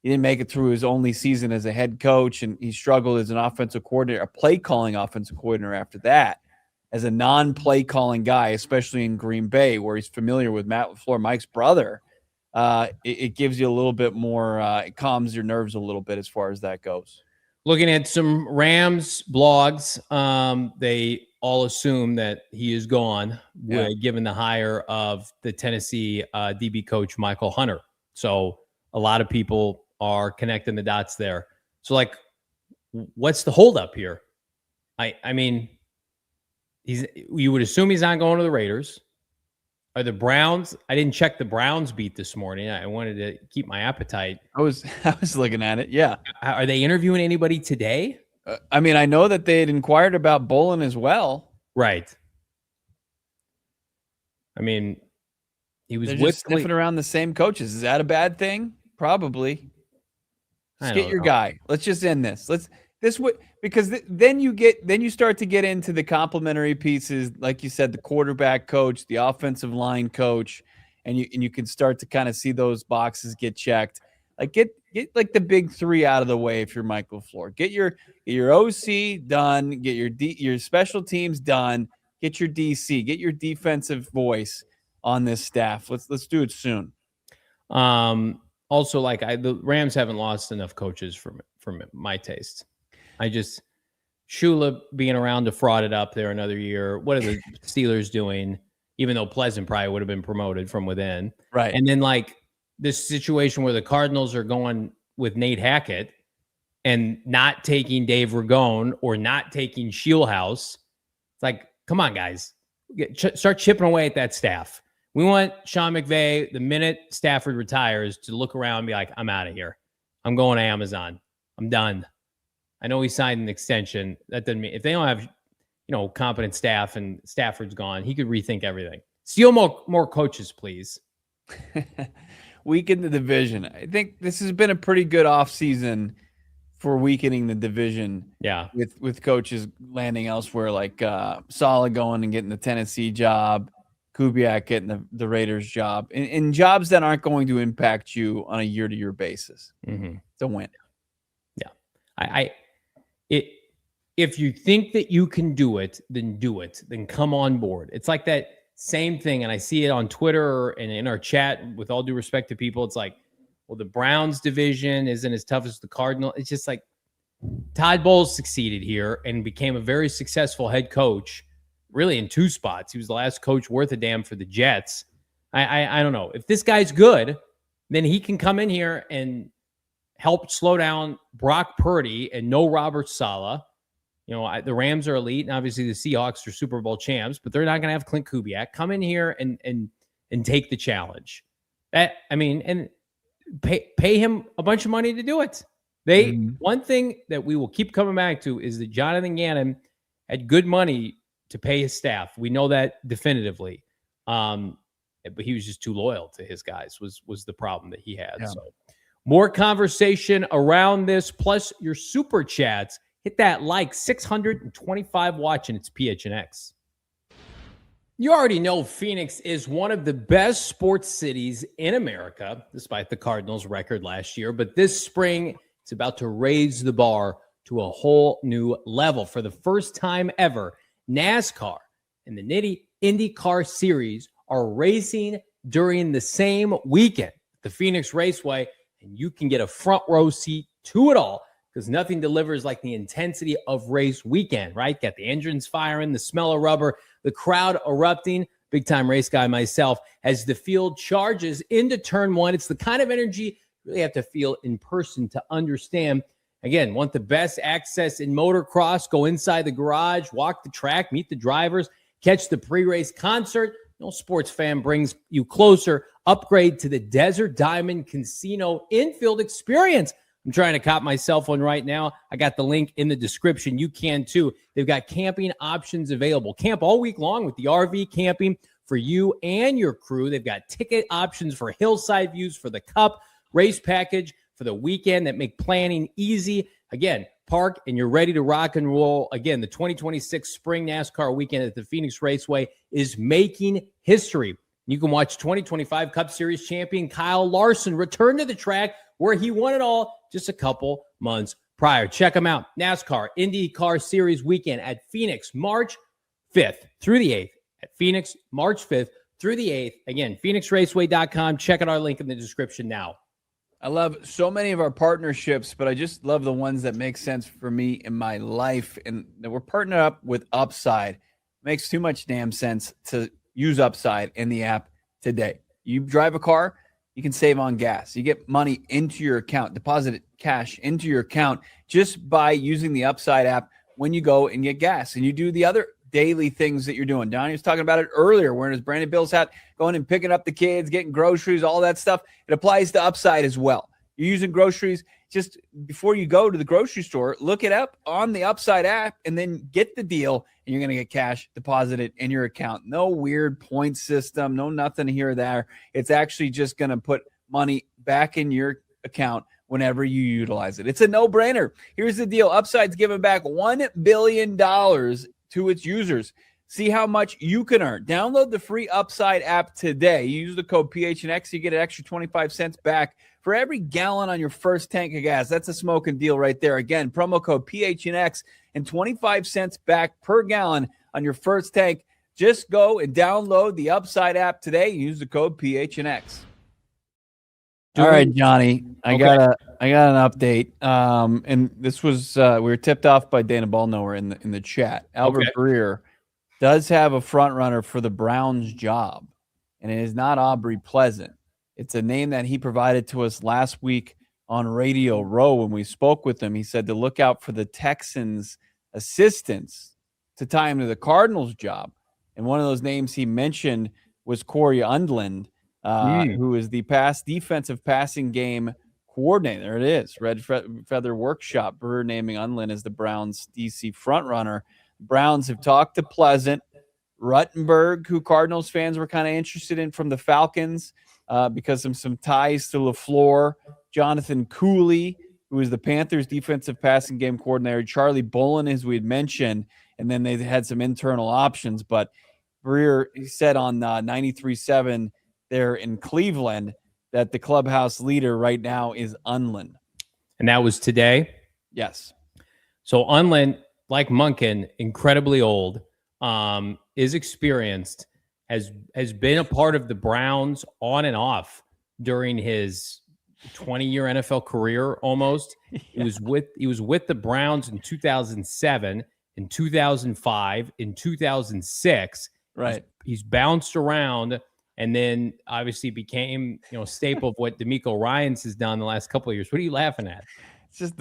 didn't make it through his only season as a head coach and he struggled as an offensive coordinator, a play calling offensive coordinator after that, as a non-play calling guy, especially in Green Bay where he's familiar with Matt LaFleur, Mike's brother, it gives you a little bit more, it calms your nerves a little bit as far as that goes. Looking at some Rams blogs, they all assume that he is gone, given the hire of the Tennessee DB coach, Michael Hunter. So a lot of people are connecting the dots there. So, like, what's the holdup here? I mean, you would assume he's not going to the Raiders. Are the Browns? I didn't check the Browns beat this morning. I wanted to keep my appetite. I was looking at it. Yeah. Are they interviewing anybody today? I mean, I know that they had inquired about Bolin as well. Right. I mean, he was just sniffing around the same coaches. Is that a bad thing? Probably. Just get your guy. Let's just end this. Because then you start to get into the complementary pieces, like you said, the quarterback coach, the offensive line coach, and you can start to kind of see those boxes get checked. Like get like the big three out of the way if you're Michael LaFleur. Get your OC done, get your special teams done, get your DC, get your defensive voice on this staff. Let's do it soon. Also, like the Rams haven't lost enough coaches from my taste. Shula being around to fraud it up there another year. What are the Steelers doing? Even though Pleasant probably would have been promoted from within. Right. And then like this situation where the Cardinals are going with Nate Hackett and not taking Dave Ragone or not taking Shieldhouse. It's like, come on, guys. Start chipping away at that staff. We want Sean McVay, the minute Stafford retires, to look around and be like, I'm out of here. I'm going to Amazon. I'm done. I know he signed an extension. That doesn't mean if they don't have, competent staff and Stafford's gone, he could rethink everything. Steal more coaches, please. Weaken the division. I think this has been a pretty good offseason for weakening the division. Yeah. With coaches landing elsewhere, like Saleh going and getting the Tennessee job, Kubiak getting the Raiders job, in jobs that aren't going to impact you on a year-to-year basis. Mm-hmm. It's a win. Yeah. If you think that you can do it, then do it. Then come on board. It's like that same thing, and I see it on Twitter and in our chat, with all due respect to people. It's like, well, the Browns division isn't as tough as the Cardinals. It's just like Todd Bowles succeeded here and became a very successful head coach, really in two spots. He was the last coach worth a damn for the Jets. I don't know. If this guy's good, then he can come in here and helped slow down Brock Purdy and no Robert Saleh. The Rams are elite, and obviously the Seahawks are Super Bowl champs, but they're not going to have Clint Kubiak. Come in here and take the challenge. And pay him a bunch of money to do it. One thing that we will keep coming back to is that Jonathan Gannon had good money to pay his staff. We know that definitively. But he was just too loyal to his guys was the problem that he had. Yeah. So more conversation around this, plus your super chats. Hit that 625 watching. It's PHNX. You already know Phoenix is one of the best sports cities in America, despite the Cardinals' record last year. But this spring, it's about to raise the bar to a whole new level. For the first time ever, NASCAR and the IndyCar Series are racing during the same weekend, the Phoenix Raceway, and you can get a front row seat to it all because nothing delivers like the intensity of race weekend, right? Got the engines firing, the smell of rubber, the crowd erupting. Big-time race guy myself, as the field charges into turn one. It's the kind of energy you really have to feel in person to understand. Again, want the best access in motocross, go inside the garage, walk the track, meet the drivers, catch the pre-race concert. No sports fan brings you closer. Upgrade to the Desert Diamond Casino infield experience. I'm trying to cop myself one right now. I got the link in the description. You can too. They've got camping options available. Camp all week long with the RV camping for you and your crew. They've got ticket options for hillside views for the Cup, race package for the weekend that make planning easy. Again, park and you're ready to rock and roll. Again, the 2026 Spring NASCAR weekend at the Phoenix Raceway is making history. You can watch 2025 Cup Series champion Kyle Larson return to the track where he won it all just a couple months prior. Check them out. NASCAR IndyCar Series weekend at Phoenix, March 5th through the 8th. At Phoenix, March 5th through the 8th. Again, phoenixraceway.com. Check out our link in the description now. I love so many of our partnerships, but I just love the ones that make sense for me in my life. And that we're partnered up with Upside. Makes too much damn sense to use Upside in the app today. You drive a car, you can save on gas. You get money into your account, deposit cash into your account just by using the Upside app when you go and get gas. And you do the other daily things that you're doing. Donnie was talking about it earlier, wearing his Brandon Bills hat, going and picking up the kids, getting groceries, all that stuff. It applies to Upside as well. You're using groceries. Just before you go to the grocery store, look it up on the Upside app and then get the deal, and you're going to get cash deposited in your account. No weird point system, no nothing here or there. It's actually just going to put money back in your account whenever you utilize it. It's a no-brainer. Here's the deal. Upside's giving back $1 billion to its users. See how much you can earn. Download the free Upside app today. You use the code PHNX, you get an extra 25 cents back for every gallon on your first tank of gas. That's a smoking deal right there. Again, promo code PHNX and 25 cents back per gallon on your first tank. Just go and download the Upside app today. Use the code PHNX. All right, Johnny, I got an update. And this was we were tipped off by Dana Ballknower in the chat. Albert Breer does have a front runner for the Browns job, and it is not Aubrey Pleasant. It's a name that he provided to us last week on Radio Row when we spoke with him. He said to look out for the Texans' assistants to tie him to the Cardinals job. And one of those names he mentioned was Corey Undland, who is the defensive passing game coordinator. There it is, Red Feather Workshop. Brewer naming Undland as the Browns' DC frontrunner. Browns have talked to Pleasant, Ruttenberg, who Cardinals fans were kind of interested in from the Falcons because of some ties to LaFleur, Jonathan Cooley, who is the Panthers' defensive passing game coordinator, Charlie Bullen, as we had mentioned, and then they had some internal options. But Breer said on 93.7 there in Cleveland that the clubhouse leader right now is Undland. And that was today? Yes. So Undland, like Monken, incredibly old, is experienced, has been a part of the Browns on and off during his 20-year NFL career almost. Yeah. He was with the Browns in 2007, in 2005, in 2006. Right. He's bounced around, and then obviously became, a staple of what D'Amico Ryans has done the last couple of years. What are you laughing at? It's just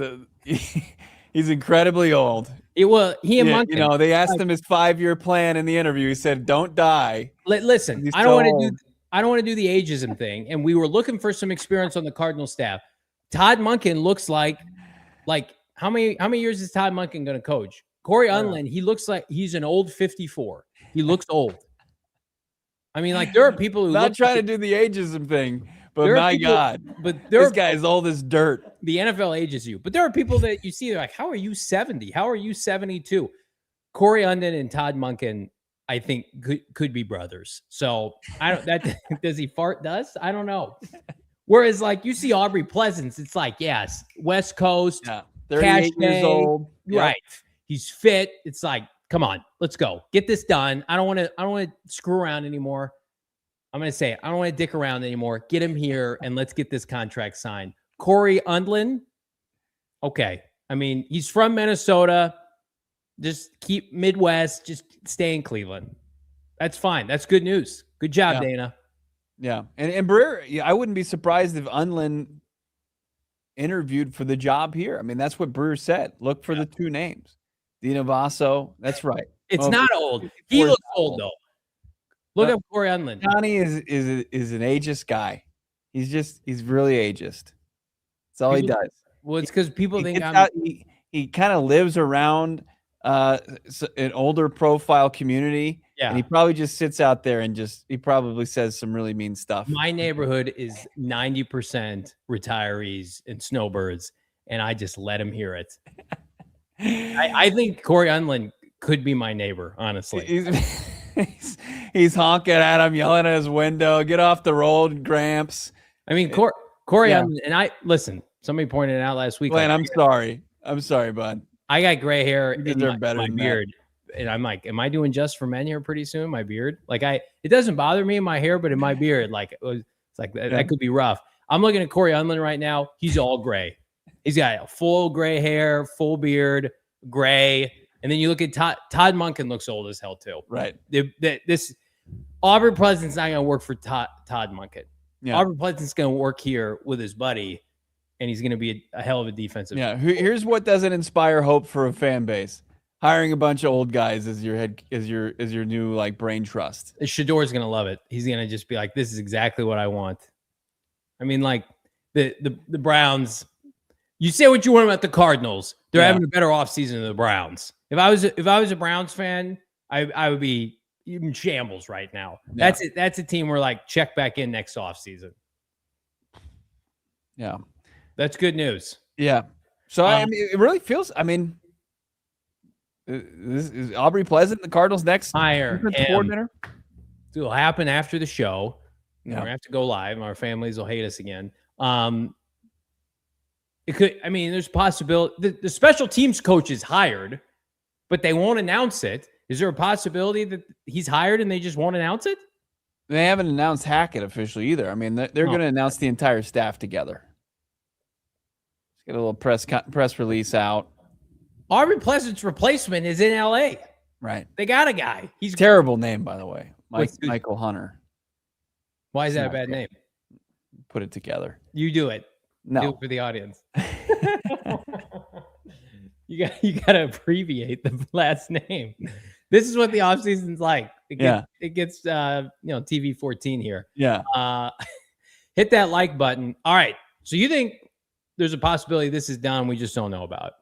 he's incredibly old. He and Monken. They asked him his 5-year plan in the interview. He said, "Don't die." Listen, I don't want to do the ageism thing. And we were looking for some experience on the Cardinals staff. Todd Monken looks like how many years is Todd Monken going to coach? Corey Unlin, he looks like he's an old 54. He looks old. I mean, there are people who not trying to do the ageism thing, but my God, this guy is old as dirt. The NFL ages you, but there are people that you see, they're like, how are you 70? How are you 72? Corey Unlin and Todd Monken, I think could be brothers. So I don't, does he fart dust? I don't know. Whereas you see Aubrey Pleasant, it's yes, West Coast, 38 years old. Right. He's fit. It's come on, let's go. Get this done. I don't want to screw around anymore. I'm going to say it. I don't want to dick around anymore. Get him here and let's get this contract signed. Corey Unlin. Okay. I mean, he's from Minnesota. Just keep Midwest. Just stay in Cleveland. That's fine. That's good news. Good job, Dana. Yeah. And Breer, I wouldn't be surprised if Unlin interviewed for the job here. I mean, that's what Breer said. Look for the two names. Dina Vasso. That's right. It's not old. He looks old, though. Look at Corey Unlin. Johnny is an ageist guy. He's really ageist. That's all he does. Well, it's because people think he kind of lives around an older profile community. Yeah. And he probably just sits out there and he probably says some really mean stuff. My neighborhood is 90% retirees and snowbirds, and I just let him hear it. I think Corey Unlin could be my neighbor, honestly. He's honking at him, yelling at his window, "Get off the road, Gramps." I mean, Corey Unlin, and listen, somebody pointed it out last week. Glenn, I'm sorry, bud. I got gray hair in my beard. That. And I'm am I doing just for men here pretty soon? My beard? It doesn't bother me in my hair, but in my beard, that could be rough. I'm looking at Corey Unlin right now. He's all gray. He's got full gray hair, full beard, gray. And then you look at Todd Monken looks old as hell too. Right. This Aubrey Pleasant's not going to work for Todd Monken. Yeah. Aubrey Pleasant's going to work here with his buddy, and he's going to be a hell of a defensive. Yeah. Here's what doesn't inspire hope for a fan base: hiring a bunch of old guys as your new brain trust. Shador's going to love it. He's going to just be like, "This is exactly what I want." I mean, the Browns. You say what you want about the Cardinals. They're having a better offseason than the Browns. If I was a Browns fan, I would be in shambles right now. Yeah. That's a team where check back in next offseason. Yeah. That's good news. Yeah. So I mean, it really feels, this is Aubrey Pleasant, the Cardinals' next hire coordinator. It will happen after the show. We're going to have to go live. Our families will hate us again. It could, there's a possibility the special teams coach is hired, but they won't announce it. Is there a possibility that he's hired and they just won't announce it? They haven't announced Hackett officially either. I mean, they're going to announce the entire staff together. Let's get a little press release out. Aubrey Pleasant's replacement is in LA. Right. They got a guy. He's terrible name, by the way. Michael Hunter. Why is that a bad name? Put it together. You do it. No. Do it for the audience. You got to abbreviate the last name. This is what the offseason's like. It gets TV 14 here. Yeah. Hit that like button. All right. So you think there's a possibility this is done, we just don't know about?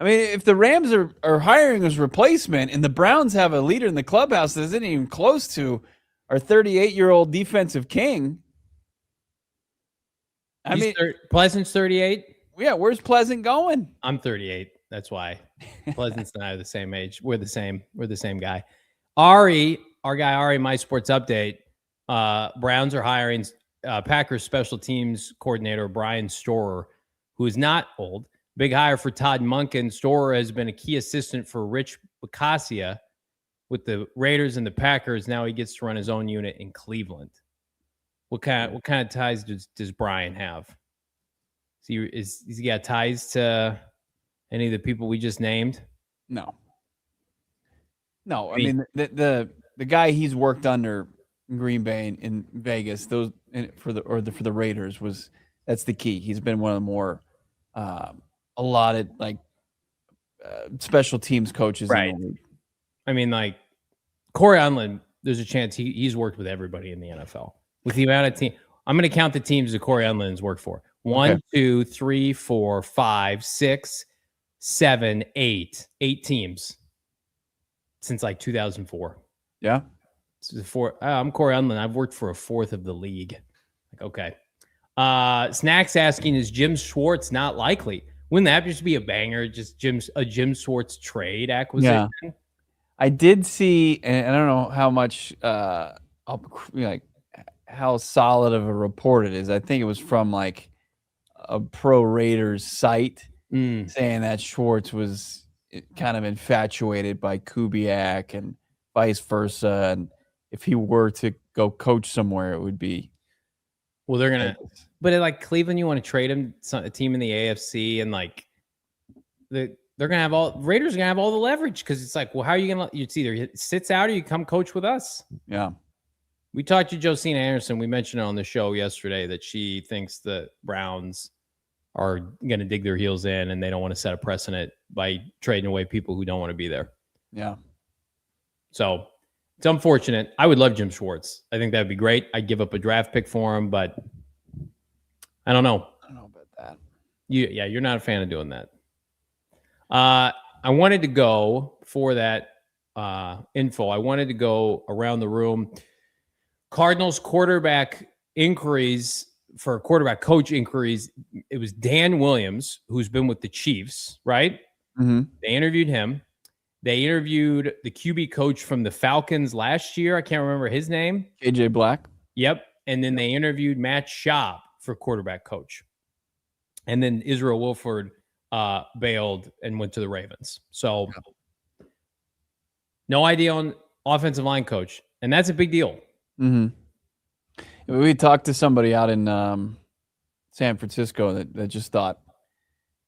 I mean, if the Rams are hiring as replacement and the Browns have a leader in the clubhouse that isn't even close to our 38-year-old defensive king. Pleasant's 38. Yeah, where's Pleasant going? I'm 38. That's why. Pleasant's and I are the same age. We're the same guy. Ari, our guy Ari, My Sports Update. Browns are hiring Packers special teams coordinator Brian Storer, who is not old. Big hire for Todd Monken. Storer has been a key assistant for Rich Bicassia with the Raiders and the Packers. Now he gets to run his own unit in Cleveland. What kind of ties does Brian have? Is he got ties to any of the people we just named? No. I mean the guy he's worked under Green Bay and in Vegas, for the Raiders that's the key. He's been one of the more allotted special teams coaches in the league. I mean, like Corey Unlin, there's a chance he's worked with everybody in the NFL. With the amount of team, I'm going to count the teams that Corey Unlin's worked for. 1, 2, 3, 4, 5, 6, 7, 8 teams since like 2004. Yeah. I'm Corey Unlin. I've worked for a fourth of the league. Okay. Snacks asking, is Jim Schwartz not likely? Wouldn't that just be a banger? Just a Jim Schwartz trade acquisition? Yeah. I did see, and I don't know how much, how solid of a report it is. I think it was from like a pro Raiders site saying that Schwartz was kind of infatuated by Kubiak and vice versa. And if he were to go coach somewhere, it would be. Well, they're going to, but like Cleveland, you want to trade him, a team in the AFC, and like they're going to have Raiders are going to have all the leverage because it's like, well, how are you going to, it's either it sits out or you come coach with us. Yeah. We talked to Josina Anderson. We mentioned it on the show yesterday that she thinks the Browns are going to dig their heels in and they don't want to set a precedent by trading away people who don't want to be there. Yeah. So it's unfortunate. I would love Jim Schwartz. I think that'd be great. I'd give up a draft pick for him, but I don't know. I don't know about that. You're not a fan of doing that. I wanted to go for that info. I wanted to go around the room. Cardinals quarterback inquiries for quarterback coach inquiries. It was Dan Williams, who's been with the Chiefs, right? Mm-hmm. They interviewed him. They interviewed the QB coach from the Falcons last year. I can't remember his name. AJ Black. Yep. And then they interviewed Matt Schaub for quarterback coach. And then Israel Wilford bailed and went to the Ravens. So no idea on offensive line coach. And that's a big deal. Mm-hmm. We talked to somebody out in San Francisco that just thought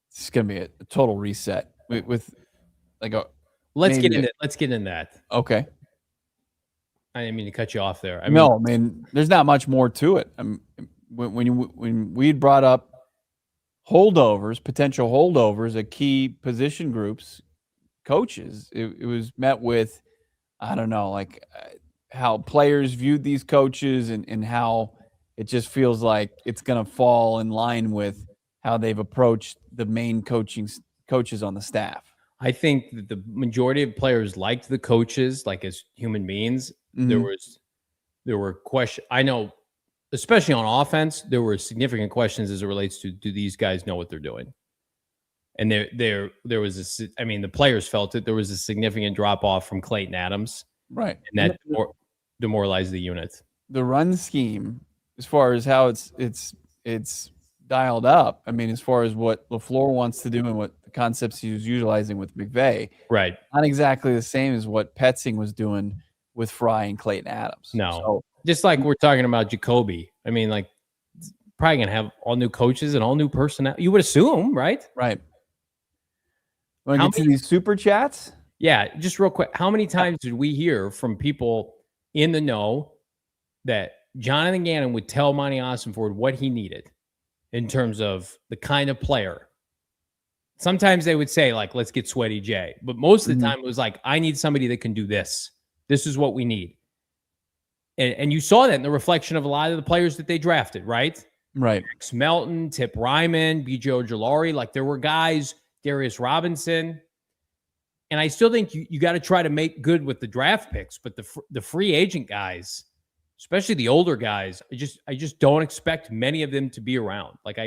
it's going to be a total reset with like a. Let's get into that. Okay. I didn't mean to cut you off there. I mean, there's not much more to it. When we'd brought up potential holdovers at key position groups, coaches, it was met with, I don't know, like how players viewed these coaches and how it just feels like it's going to fall in line with how they've approached the main coaches on the staff. I think that the majority of players liked the coaches, like as human beings. Mm-hmm. There were questions. I know, especially on offense, there were significant questions as it relates to, do these guys know what they're doing? And there was the players felt it. There was a significant drop off from Clayton Adams. Right. And that demoralized the unit. The run scheme, as far as how it's dialed up, I mean, as far as what LaFleur wants to do and what the concepts he was utilizing with McVay, right? Not exactly the same as what Petzing was doing with Fry and Clayton Adams. No. So, just like we're talking about Jacoby. I mean, like, probably going to have all new coaches and all new personnel. You would assume, right? Right. Want to get to these super chats? Yeah, just real quick. How many times did we hear from people in the know that Jonathan Gannon would tell Monti Ossenfort what he needed in terms of the kind of player? Sometimes they would say, like, let's get Sweaty J. But most of the time it was like, I need somebody that can do this. This is what we need. And you saw that in the reflection of a lot of the players that they drafted, right? Right. Max Melton, Tip Ryman, B.J. Ojolari. Like, there were guys, Darius Robinson. And I still think you got to try to make good with the draft picks. But the free agent guys, especially the older guys, I just don't expect many of them to be around. Like,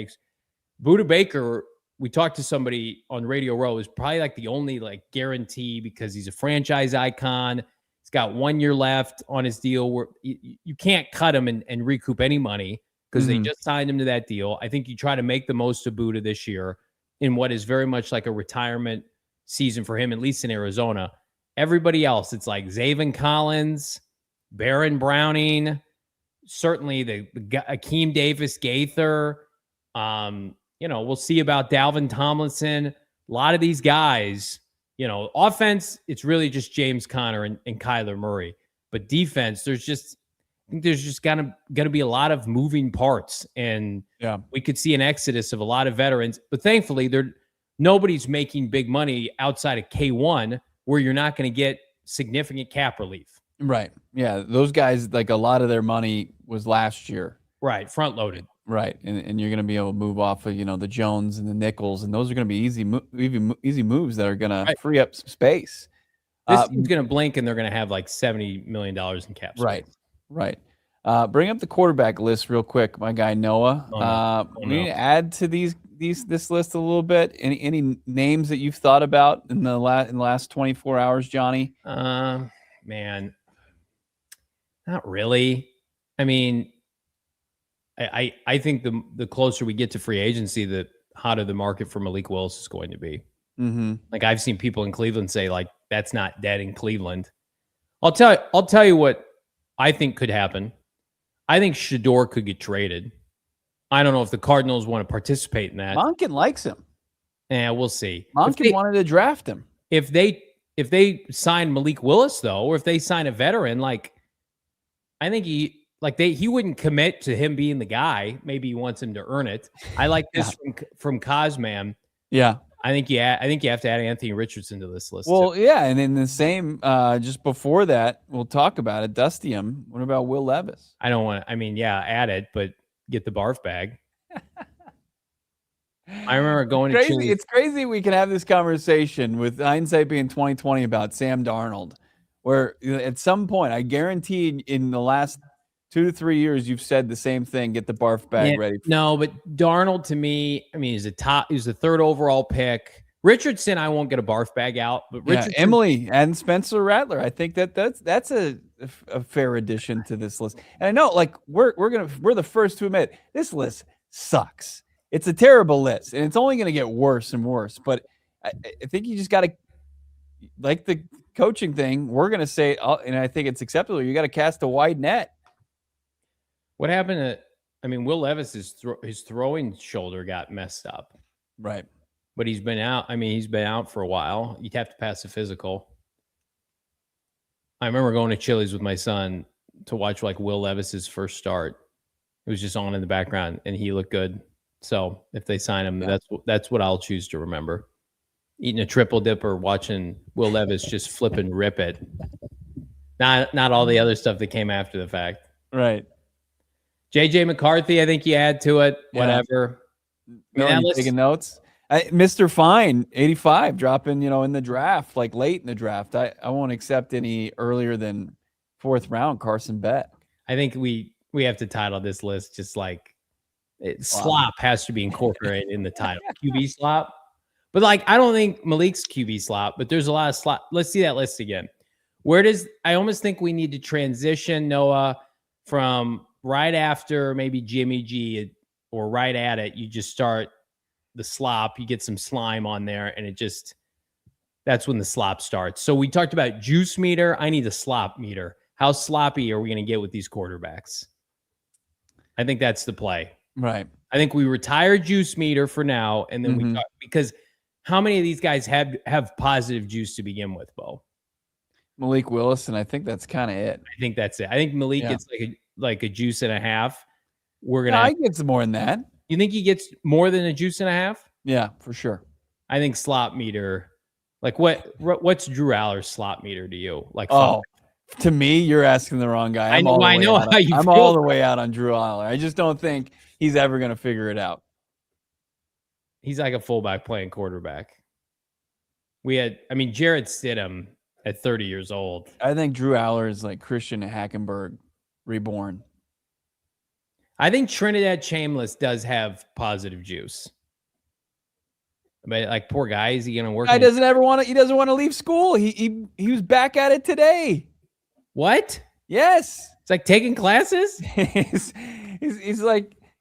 Budda Baker, we talked to somebody on Radio Row, is probably like the only like guarantee because he's a franchise icon. He's got 1 year left on his deal where you can't cut him and recoup any money because they just signed him to that deal. I think you try to make the most of Budda this year in what is very much like a retirement season for him, at least in Arizona. Everybody else, it's like Zaven Collins, Baron Browning, certainly the Akeem Davis Gaither. We'll see about Dalvin Tomlinson. A lot of these guys, offense, it's really just James Conner and Kyler Murray. But defense, there's just think there's just gonna be a lot of moving parts, and we could see an exodus of a lot of veterans. But thankfully, nobody's making big money outside of K1, where you're not going to get significant cap relief. Right. Yeah. Those guys, like a lot of their money was last year. Right. Front loaded. Right. And you're going to be able to move off of, the Jones and the Nichols, and those are going to be easy moves that are going to free up some space. This team's going to blink and they're going to have like $70 million in cap space. Right. Bring up the quarterback list real quick, my guy Noah. We need to add to this list a little bit. Any names that you've thought about in the last 24 hours, Johnny? Man, not really. I mean, I think the closer we get to free agency, the hotter the market for Malik Willis is going to be. Mm-hmm. Like I've seen people in Cleveland say, like, that's not dead in Cleveland. I'll tell you what I think could happen. I think Shador could get traded. I don't know if the Cardinals want to participate in that. Monken likes him. Yeah, we'll see. Monken wanted to draft him. If they sign Malik Willis, though, or if they sign a veteran, like, I think he wouldn't commit to him being the guy. Maybe he wants him to earn it. I like this from Cosman. Yeah. I think you have to add Anthony Richardson to this list. Well, too. yeah, and in the same, just before that, we'll talk about it. Dustium. What about Will Levis? I don't want. I mean, add it, but get the barf bag. I remember going to Chile. It's crazy we can have this conversation with hindsight being 2020 about Sam Darnold, where at some point, I guarantee in the last 2 to 3 years, you've said the same thing. Get the barf bag ready. No, but Darnold to me, I mean, he's the third overall pick. Richardson, I won't get a barf bag out, but Richardson, Emily and Spencer Rattler. I think that's a fair addition to this list. And I know, like, we're the first to admit this list sucks. It's a terrible list, and it's only going to get worse and worse. But I think you just got to, like the coaching thing, we're going to say, and I think it's acceptable. You got to cast a wide net. What happened to? I mean, Will Levis his throwing shoulder got messed up, right? But he's been out. I mean, he's been out for a while. You'd have to pass a physical. I remember going to Chili's with my son to watch like Will Levis's first start. It was just on in the background, and he looked good. So if they sign him, that's what I'll choose to remember. Eating a triple dip or watching Will Levis just flip and rip it. Not all the other stuff that came after the fact. Right. JJ McCarthy, I think you add to it. Whatever. Taking notes. Mr. Fine, 85, dropping, in the draft, like late in the draft. I won't accept any earlier than 4th round Carson Beck. I think we have to title this list just like slop has to be incorporated in the title. QB slop. But like, I don't think Malik's QB slop, but there's a lot of slop. Let's see that list again. I almost think we need to transition, Noah, from right after maybe Jimmy G or right at it, you just start the slop, you get some slime on there, and that's when the slop starts. So we talked about juice meter. I need a slop meter. How sloppy are we going to get with these quarterbacks? I think that's the play. Right. I think we retire juice meter for now, and then we talk, because how many of these guys have positive juice to begin with, Bo? Malik Willis, and I think that's kind of it. I think that's it. I think Malik gets like a juice and a half. I get some more than that. You think he gets more than a juice and a half? Yeah, for sure. I think slop meter. Like what's Drew Aller's slop meter to you? Like, to me, you're asking the wrong guy. I know how you feel. I'm all the way out on Drew Aller. I just don't think he's ever going to figure it out. He's like a fullback playing quarterback. Jared Stidham at 30 years old. I think Drew Aller is like Christian Hackenberg reborn. I think Trinidad Chambliss does have positive juice. But like, poor guy, is he going to work? He doesn't want to leave school. He was back at it today. What? Yes. It's like taking classes.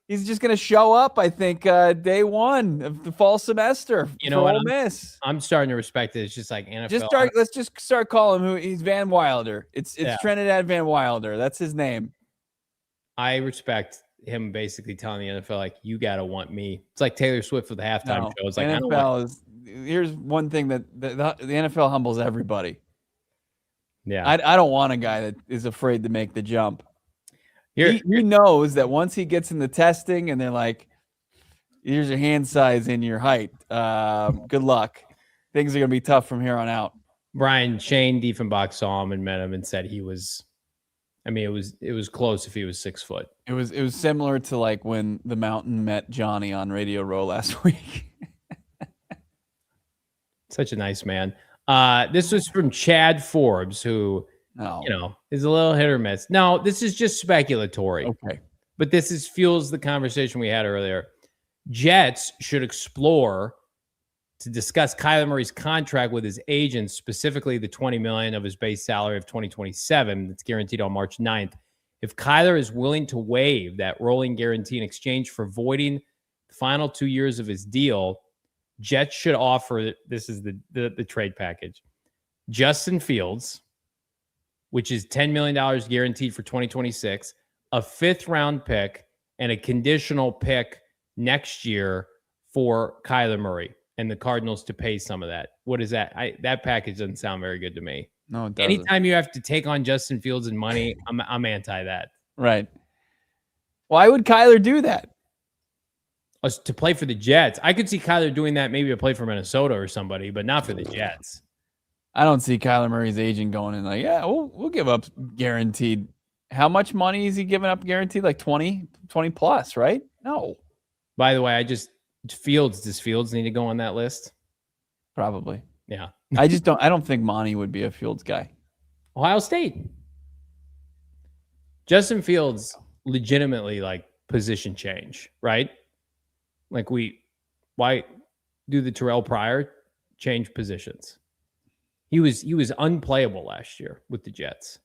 He's just going to show up, I think, day one of the fall semester for Ole Miss. I'm starting to respect it. It's just like NFL. Let's just start calling him he's Van Wilder. It's Trinidad Van Wilder. That's his name. I respect him basically telling the NFL, like, you got to want me. It's like Taylor Swift with the halftime show. It's like, here's one thing that the NFL humbles everybody. Yeah. I don't want a guy that is afraid to make the jump. He knows that once he gets in the testing and they're like, here's your hand size and your height. Good luck. Things are going to be tough from here on out. Brian, Shane Diefenbach saw him and met him and said he was, I mean, it was close if he was 6 foot. It was similar to like when the Mountain met Johnny on Radio Row last week. Such a nice man. This was from Chad Forbes, who, is a little hit or miss. No, this is just speculatory. Okay. But this fuels the conversation we had earlier. Jets should explore to discuss Kyler Murray's contract with his agent, specifically the $20 million of his base salary of 2027 that's guaranteed on March 9th. If Kyler is willing to waive that rolling guarantee in exchange for voiding the final 2 years of his deal, Jets should offer, this is the trade package, Justin Fields, which is $10 million guaranteed for 2026, a 5th-round pick, and a conditional pick next year for Kyler Murray and the Cardinals to pay some of that. What is that? That package doesn't sound very good to me. No, it doesn't. Anytime you have to take on Justin Fields and money, I'm anti that. Right. Why would Kyler do that? To play for the Jets. I could see Kyler doing that maybe to play for Minnesota or somebody, but not for the Jets. I don't see Kyler Murray's agent going in like, yeah, we'll give up guaranteed. How much money is he giving up guaranteed? Like 20 plus, right? No. By the way, does Fields need to go on that list? Probably. Yeah. I don't think Monty would be a Fields guy. Ohio State. Justin Fields legitimately like position change, right? Like why do the Terrell Pryor change positions? He was unplayable last year with the Jets.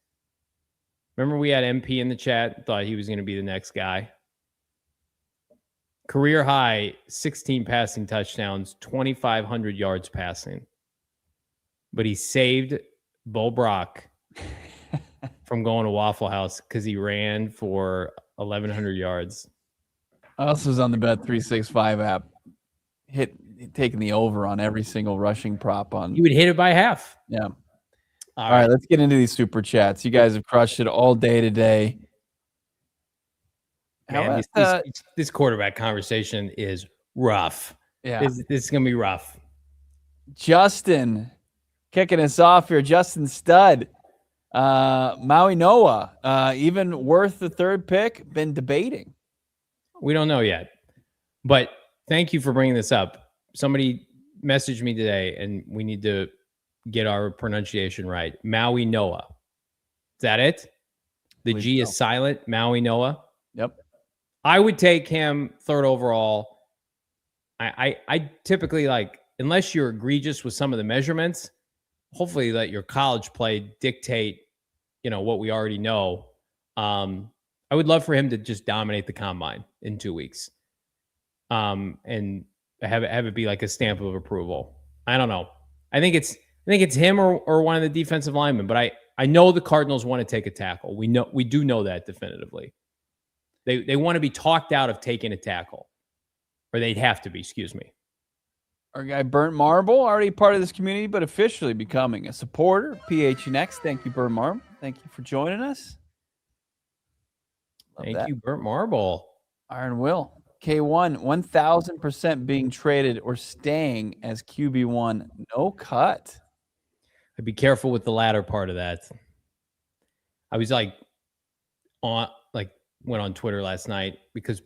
Remember we had MP in the chat, thought he was going to be the next guy. Career high, 16 passing touchdowns, 2,500 yards passing. But he saved Bo Brock from going to Waffle House because he ran for 1,100 yards. I also was on the Bet365 app, taking the over on every single rushing prop on. You would hit it by half. Yeah. All right, let's get into these super chats. You guys have crushed it all day today. Man, this quarterback conversation is rough. Yeah. This is going to be rough. Justin kicking us off here. Justin Stud. Maui Noah, even worth the 3rd pick, been debating. We don't know yet. But thank you for bringing this up. Somebody messaged me today, and we need to get our pronunciation right. Maui Noah. Is that it? The G is silent. Maui Noah. Yep. I would take him 3rd overall. I typically like, unless you're egregious with some of the measurements, hopefully let your college play dictate, what we already know. I would love for him to just dominate the combine in 2 weeks. And have it be like a stamp of approval. I don't know. I think it's him or one of the defensive linemen, but I know the Cardinals want to take a tackle. We do know that definitively. They want to be talked out of taking a tackle, or they'd have to be, excuse me. Our guy Burnt Marble, already part of this community, but officially becoming a supporter. PHNX, thank you, Burnt Marble. Thank you for joining us. Thank you, Burnt Marble. Iron Will. K1, 1,000% being traded or staying as QB1. No cut. I'd be careful with the latter part of that. I was went on Twitter last night because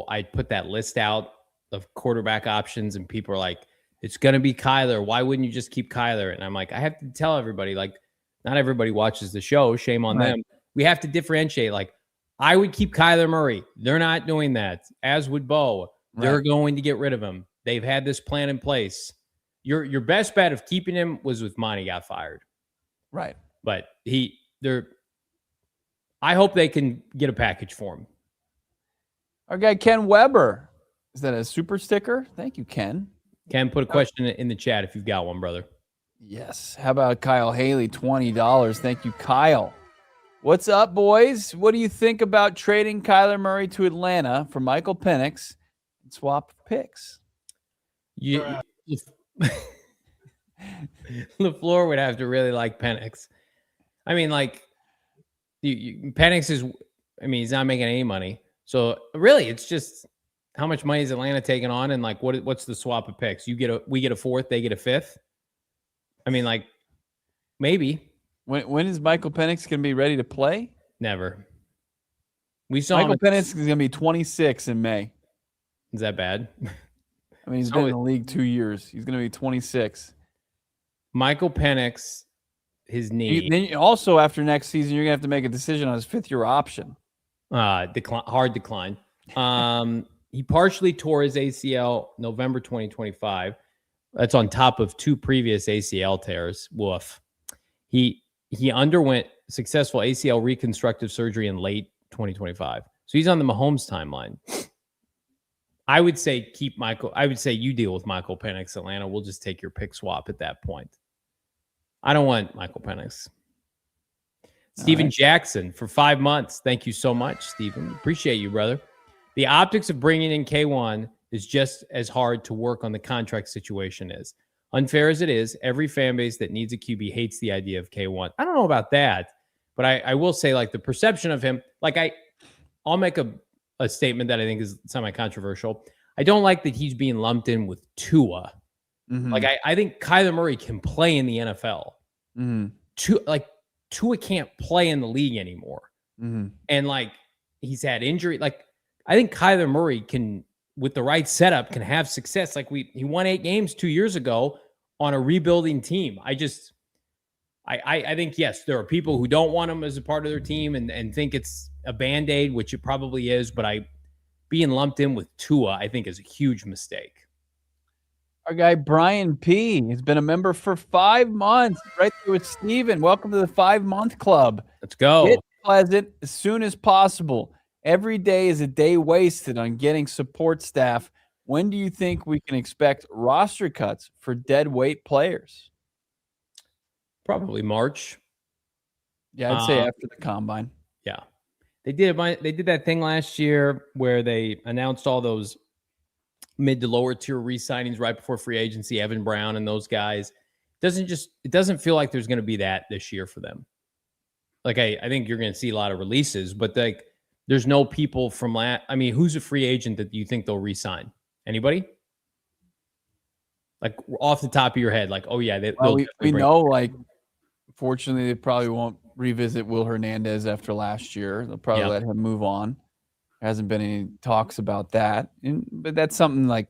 I put that list out of quarterback options and people are like, it's going to be Kyler. Why wouldn't you just keep Kyler? And I'm like, I have to tell everybody, like, not everybody watches the show. Shame on them. We have to differentiate. Like, I would keep Kyler Murray. They're not doing that, as would Bo. They're going to get rid of him. They've had this plan in place. Your best bet of keeping him was with Monty got fired. Right. But I hope they can get a package for him. Our guy Ken Weber. Is that a super sticker? Thank you, Ken. Ken, put a question in the chat if you've got one, brother. Yes. How about Kyle Haley, $20? Thank you, Kyle. What's up, boys? What do you think about trading Kyler Murray to Atlanta for Michael Penix and swap picks? LaFleur would have to really like Penix. I mean, like, Penix is I mean, he's not making any money. So really, it's just how much money is Atlanta taking on, and like what's the swap of picks? We get a fourth, they get a fifth. I mean, like maybe. When is Michael Penix going to be ready to play? Never. We saw Michael Penix is going to be 26 in May. Is that bad? I mean, he's been in the league 2 years. He's going to be 26. Michael Penix, his knee. Then also after next season, you're going to have to make a decision on his fifth-year option. Hard decline. He partially tore his ACL November 2025. That's on top of 2 previous ACL tears. Woof. He underwent successful ACL reconstructive surgery in late 2025. So he's on the Mahomes timeline. I would say you deal with Michael Penix, Atlanta. We'll just take your pick swap at that point. I don't want Michael Penix. Steven Jackson for 5 months. Thank you so much, Steven. Appreciate you, brother. The optics of bringing in K1 is just as hard to work on the contract situation is. Unfair as it is, every fan base that needs a QB hates the idea of K1. I don't know about that, but I will say, like, the perception of him, like I'll make a statement that I think is semi-controversial. I don't like that he's being lumped in with Tua. Mm-hmm. Like, I think Kyler Murray can play in the NFL. Mm-hmm. Tua can't play in the league anymore. Mm-hmm. And, like, he's had injury. Like, I think Kyler Murray can, with the right setup, can have success. Like, he won 8 games 2 years ago on a rebuilding team. I think, yes, there are people who don't want him as a part of their team and think it's a Band-Aid, which it probably is, but being lumped in with Tua, I think, is a huge mistake. Our guy Brian P. has been a member for 5 months, right there with Steven. Welcome to the 5-month club. Let's go. Get Pleasant as soon as possible. Every day is a day wasted on getting support staff. When do you think we can expect roster cuts for dead weight players? Probably March. Yeah, I'd say after the combine. Yeah. They did that thing last year where they announced all those mid to lower tier re-signings right before free agency, Evan Brown and those guys. It doesn't feel like there's going to be that this year for them. Like, I think you're going to see a lot of releases, but like there's no people from who's a free agent that you think they'll re-sign? Anybody? Like off the top of your head, like, oh yeah, we know, like, fortunately they probably won't revisit Will Hernandez after last year. They'll probably let him move on. There hasn't been any talks about that. But that's something like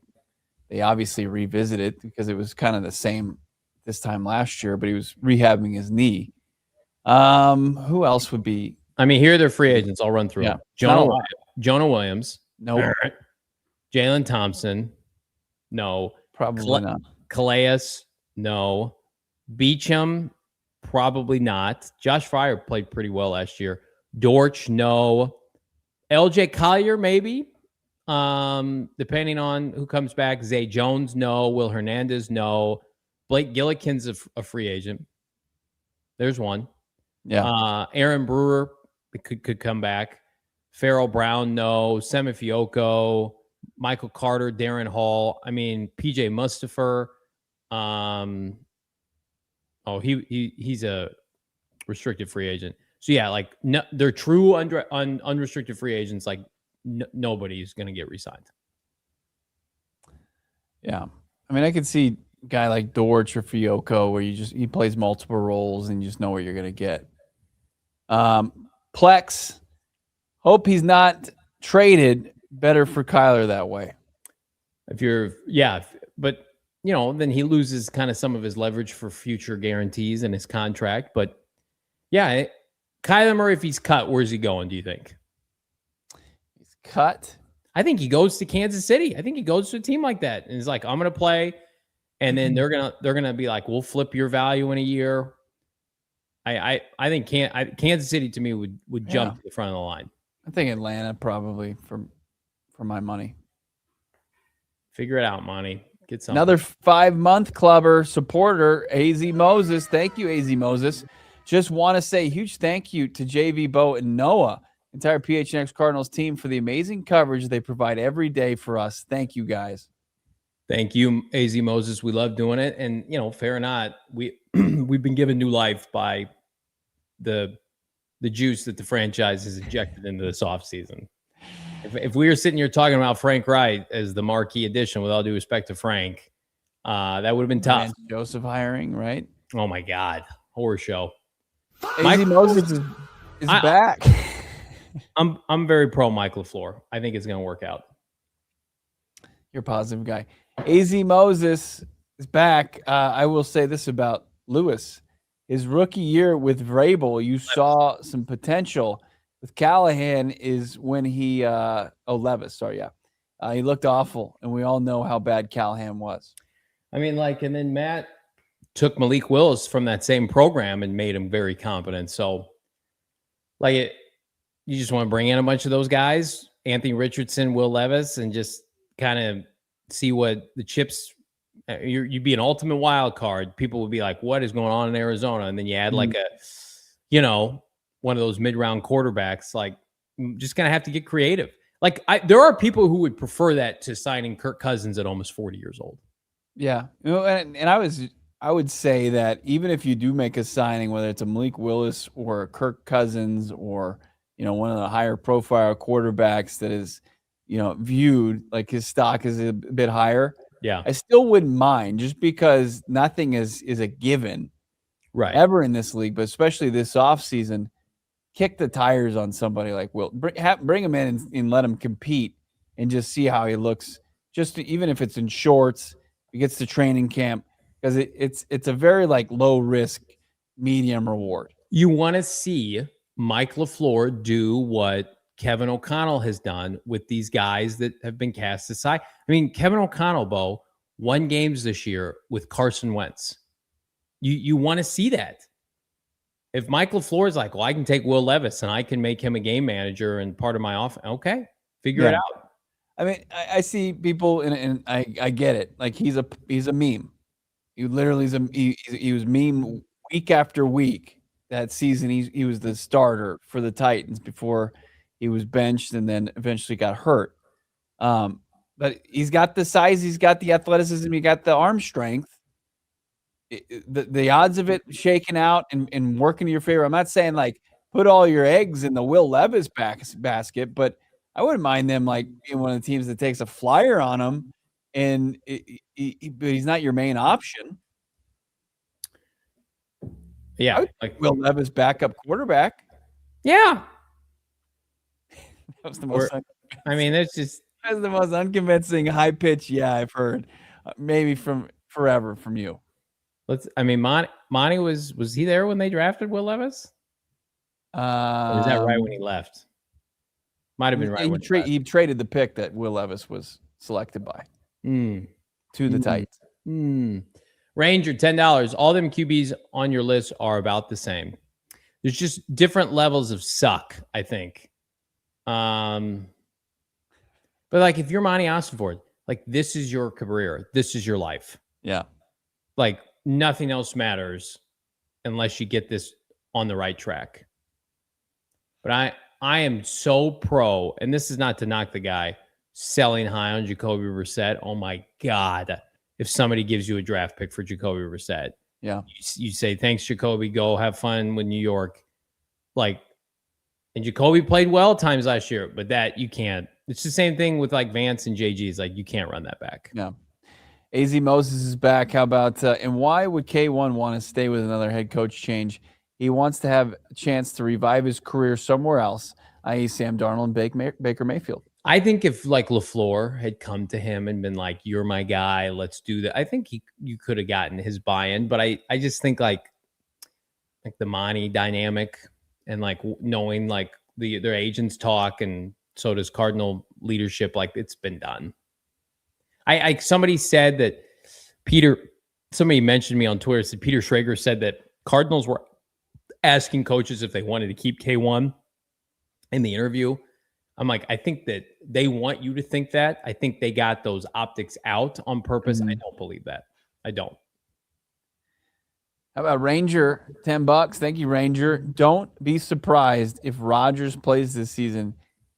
they obviously revisit it because it was kind of the same this time last year, but he was rehabbing his knee. Who else would be? I mean, here are their free agents. I'll run through them. Jonah Williams. No. Nope. Jalen Thompson. No. Probably not. Calais. No. Beachum. Probably not. Josh Fryer played pretty well last year. Dortch. No. LJ Collier, maybe. Depending on who comes back. Zay Jones. No. Will Hernandez. No. Blake Gillikin's a free agent. There's one. Yeah. Aaron Brewer could come back. Farrell Brown, no. Semifioko, Michael Carter, Darren Hall. I mean, PJ Mustipher. He's a restricted free agent. So yeah, like they're true unrestricted free agents. Like nobody's going to get re-signed. Yeah, I mean, I could see a guy like Dortch or Fiocco where he plays multiple roles and you just know what you're going to get. Plex, hope he's not traded. Better for Kyler that way. But then he loses kind of some of his leverage for future guarantees in his contract. But yeah, Kyler Murray, if he's cut, where's he going, do you think? He's cut? I think he goes to Kansas City. I think he goes to a team like that. And he's like, I'm going to play. And then they're gonna be like, we'll flip your value in a year. I think Kansas City to me would jump to the front of the line. I think Atlanta probably for my money. Figure it out, Monty. Get something. Another 5-month clubber supporter, AZ Moses. Thank you, AZ Moses. Just want to say a huge thank you to JV Bo and Noah, entire PHNX Cardinals team, for the amazing coverage they provide every day for us. Thank you, guys. Thank you, AZ Moses. We love doing it. And, fair or not, we've been given new life by the the juice that the franchise has injected into this offseason. If we were sitting here talking about Frank Wright as the marquee addition, with all due respect to Frank, that would have been tough. Vance Joseph hiring, right? Oh my God, horror show. AZ Moses is back. I'm very pro Mike LaFleur. I think it's going to work out. You're a positive guy. AZ Moses is back. I will say this about Lewis. His rookie year with Venerable, you saw some potential. With Callahan is when he Levis, sorry, yeah. He looked awful, and we all know how bad Callahan was. I mean, and then Matt took Malik Willis from that same program and made him very competent. So, you just want to bring in a bunch of those guys, Anthony Richardson, Will Levis, and just kind of see what the chips. You'd be an ultimate wild card. People would be like, "What is going on in Arizona?" And then you add one of those mid-round quarterbacks. Just gonna have to get creative. There are people who would prefer that to signing Kirk Cousins at almost 40 years old. Yeah, and I would say that even if you do make a signing, whether it's a Malik Willis or a Kirk Cousins or one of the higher profile quarterbacks that is viewed like his stock is a bit higher. Yeah, I still wouldn't mind, just because nothing is a given, right? Ever in this league, but especially this offseason, kick the tires on somebody like Will. Bring him in and let him compete, and just see how he looks. Even if it's in shorts, he gets to training camp, because it's a very low risk, medium reward. You want to see Mike LaFleur do what Kevin O'Connell has done with these guys that have been cast aside. I mean, Kevin O'Connell, won games this year with Carson Wentz. You want to see that. If Mike LaFleur is like, well, I can take Will Levis and I can make him a game manager and part of my offense, okay, figure it out. I mean, I see people, and I get it. He's a meme. He literally he was meme week after week. That season, he was the starter for the Titans before he was benched and then eventually got hurt. But he's got the size, he's got the athleticism, he got the arm strength. The odds of it shaking out and working in your favor. I'm not saying put all your eggs in the Will Levis basket, but I wouldn't mind them being one of the teams that takes a flyer on him, but he's not your main option. Yeah, Will Levis backup quarterback. Yeah, that was the most. That's the most unconvincing high pitch. Yeah, I've heard. Maybe from forever from you. Monty was he there when they drafted Will Levis? Or is that right when he left? Might have been right when he traded the pick that Will Levis was selected by to the Titans. Ranger, $10. All them QBs on your list are about the same. There's just different levels of suck, I think. But if you're Monti Ossenfort, this is your career. This is your life. Yeah. Nothing else matters unless you get this on the right track. But I am so pro, and this is not to knock the guy, selling high on Jacoby Brissett. Oh my God. If somebody gives you a draft pick for Jacoby Brissett, yeah, you say, thanks, Jacoby, go have fun with New York. And Jacoby played well times last year, but that you can't. It's the same thing with Vance and JG's. You can't run that back. Yeah. AZ Moses is back. How about, and why would K1 want to stay with another head coach change? He wants to have a chance to revive his career somewhere else, i.e. Sam Darnold and Baker Mayfield. I think if LaFleur had come to him and been like, you're my guy, let's do that. I think you could have gotten his buy-in, but I just think the Monty dynamic and knowing their agents talk, and so does Cardinal leadership, it's been done. Somebody said that somebody mentioned me on Twitter, said Peter Schrager said that Cardinals were asking coaches if they wanted to keep K1 in the interview. I'm I think that they want you to think that. I think they got those optics out on purpose. I don't believe that. I don't. How about Ranger? $10. Thank you, Ranger. Don't be surprised if Rodgers plays this season.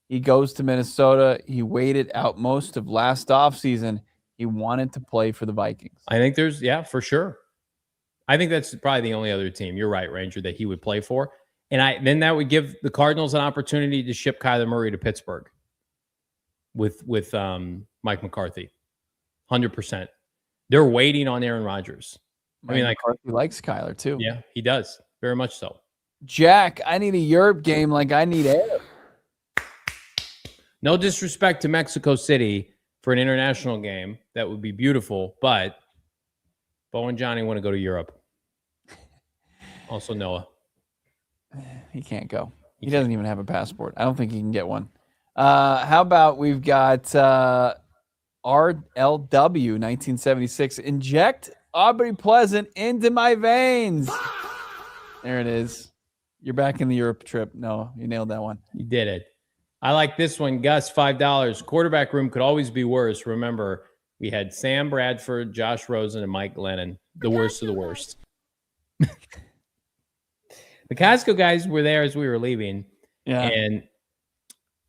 He goes to Minnesota. He waited out most of last offseason. He wanted to play for the Vikings. I think for sure. I think that's probably the only other team. You're right, Ranger, that he would play for. And then that would give the Cardinals an opportunity to ship Kyler Murray to Pittsburgh with Mike McCarthy. 100%. They're waiting on Aaron Rodgers. Mike McCarthy likes Kyler too. Yeah, he does. Very much so. Jack, I need a Europe game like I need air. No disrespect to Mexico City for an international game. That would be beautiful, but Bo and Johnny want to go to Europe. Also Noah. He can't go. He doesn't even have a passport. I don't think he can get one. How about we've got RLW 1976. Inject Aubrey Pleasant into my veins. There it is. You're back in the Europe trip. No, you nailed that one. You did it. I like this one. Gus, $5. Quarterback room could always be worse. Remember, we had Sam Bradford, Josh Rosen, and Mike Glennon. The worst of the worst. The Costco guys were there as we were leaving. Yeah. And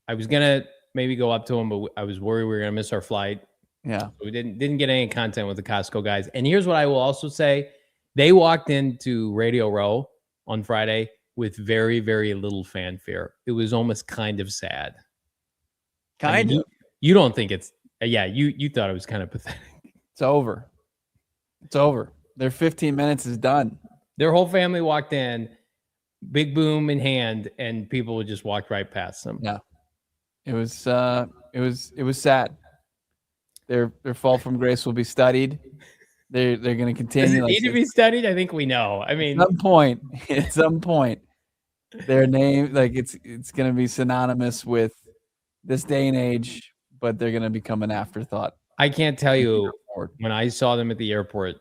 I was going to maybe go up to them, but I was worried we were going to miss our flight. Yeah. So we didn't get any content with the Costco guys. And here's what I will also say. They walked into Radio Row on Friday with very, very little fanfare. It was almost kind of sad. Kind of. You don't think it's, you thought it was kind of pathetic. It's over. It's over. Their 15 minutes is done. Their whole family walked in, big boom in hand, and people would just walk right past them. Yeah. It was sad. Their fall from grace will be studied. They're going to continue. Does it need to be studied? I think we know. I mean, at some point, their name, it's going to be synonymous with this day and age, but they're going to become an afterthought. I can't tell you when I saw them at the airport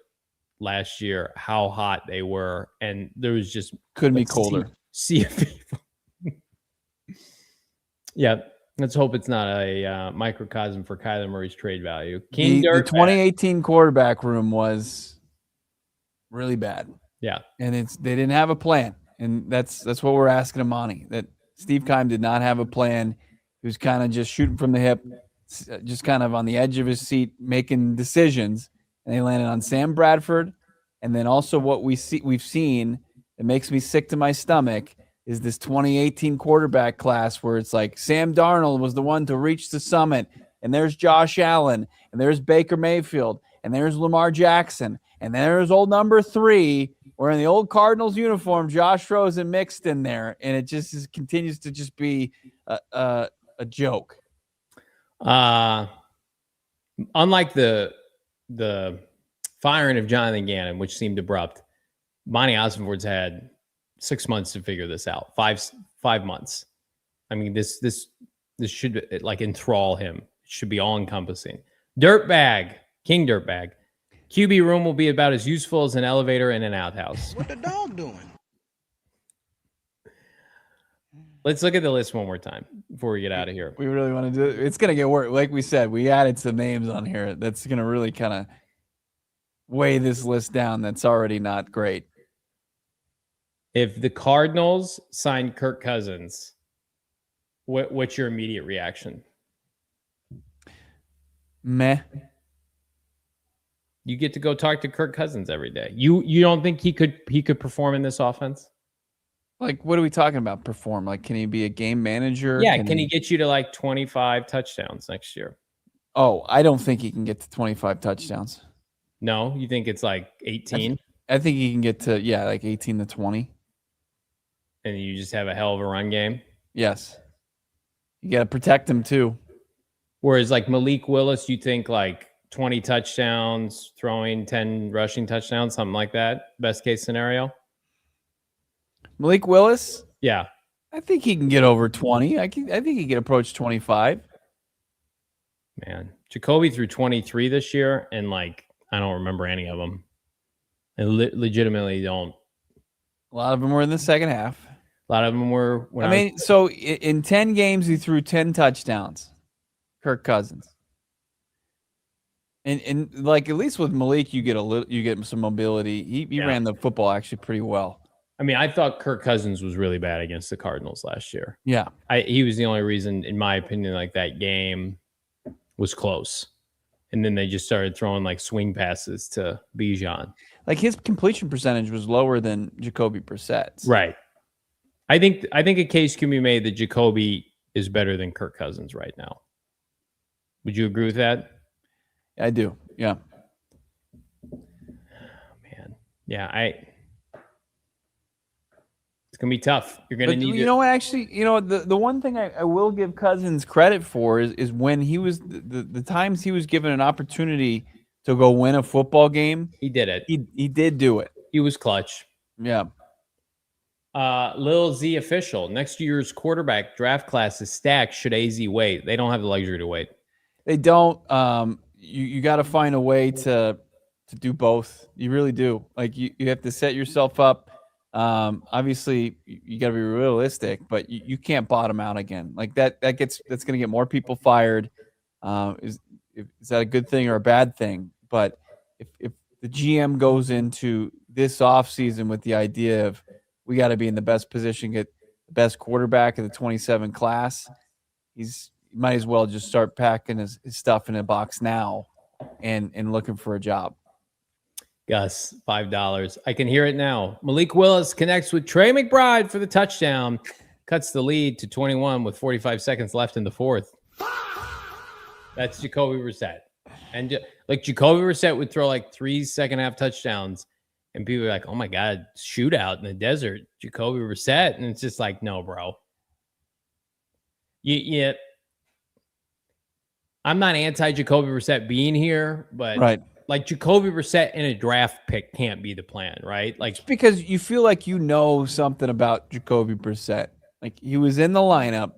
last year how hot they were, and there was just couldn't be colder. Sea of people. Yeah. Let's hope it's not a microcosm for Kyler Murray's trade value. The 2018 quarterback room was really bad. Yeah. And they didn't have a plan. And that's what we're asking of Monty, that Steve Keim did not have a plan. He was kind of just shooting from the hip, just kind of on the edge of his seat, making decisions. And they landed on Sam Bradford. And then also what we've seen, it makes me sick to my stomach, is this 2018 quarterback class where it's like Sam Darnold was the one to reach the summit, and there's Josh Allen, and there's Baker Mayfield, and there's Lamar Jackson, and there's old number 3, wearing the old Cardinals uniform, Josh Rosen mixed in there, and it just continues to just be a joke. Unlike the firing of Jonathan Gannon, which seemed abrupt, Monti Ossenfort's had 6 months to figure this out. 5 months. I mean, this should enthrall him. It should be all encompassing. Dirtbag, King Dirtbag. QB room will be about as useful as an elevator in an outhouse. What the dog doing? Let's look at the list one more time before we get out of here. We really want to do it. It's going to get worse. Like we said, we added some names on here. That's going to really kind of weigh this list down. That's already not great. If the Cardinals signed Kirk Cousins, what's your immediate reaction? Meh. You get to go talk to Kirk Cousins every day. You don't think he could perform in this offense? Like, what are we talking about? Perform? Like, can he be a game manager? Yeah, can he get you to like 25 touchdowns next year? Oh, I don't think he can get to 25 touchdowns. No, you think it's like 18? I think he can get to like 18 to 20. And you just have a hell of a run game? Yes. You got to protect him too. Whereas like Malik Willis, you think like 20 touchdowns, throwing 10 rushing touchdowns, something like that? Best case scenario? Malik Willis? Yeah. I think he can get over 20. I think he can approach 25. Man. Jacoby threw 23 this year, and like, I don't remember any of them. I legitimately don't. A lot of them were in the second half. A lot of them were. So in 10 games, he threw 10 touchdowns. Kirk Cousins. And like, at least with Malik, you get some mobility. He ran the football actually pretty well. I mean, I thought Kirk Cousins was really bad against the Cardinals last year. Yeah. He was the only reason, in my opinion, like that game was close. And then they just started throwing like swing passes to Bijan. Like his completion percentage was lower than Jacoby Brissett's. Right. I think a case can be made that Jacoby is better than Kirk Cousins right now. Would you agree with that? I do. Yeah. Man. Yeah, it's gonna be tough. You're gonna need you know, actually, the one thing I will give Cousins credit for is when he was the times he was given an opportunity to go win a football game. He did it. He did do it. He was clutch. Yeah. Lil Z official. Next year's quarterback draft class is stacked. Should AZ wait? They don't have the luxury to wait. They don't. You got to find a way to do both. You really do. Like you have to set yourself up. Obviously, you got to be realistic, but you can't bottom out again. Like that's going to get more people fired. Is that a good thing or a bad thing? But if the GM goes into this offseason with the idea of we got to be in the best position, get the best quarterback of the 27 class, he might as well just start packing his stuff in a box now and looking for a job. Gus, $5. I can hear it now. Malik Willis connects with Trey McBride for the touchdown. Cuts the lead to 21 with 45 seconds left in the fourth. That's Jacoby Brissett. And like Jacoby Brissett would throw like 3 second-half touchdowns, and people are like, oh, my God, shootout in the desert, Jacoby Brissett. And it's just like, no, bro. Yeah. I'm not anti-Jacoby Brissett being here, but right. Like Jacoby Brissett in a draft pick can't be the plan, right? Like it's because you feel like you know something about Jacoby Brissett. Like he was in the lineup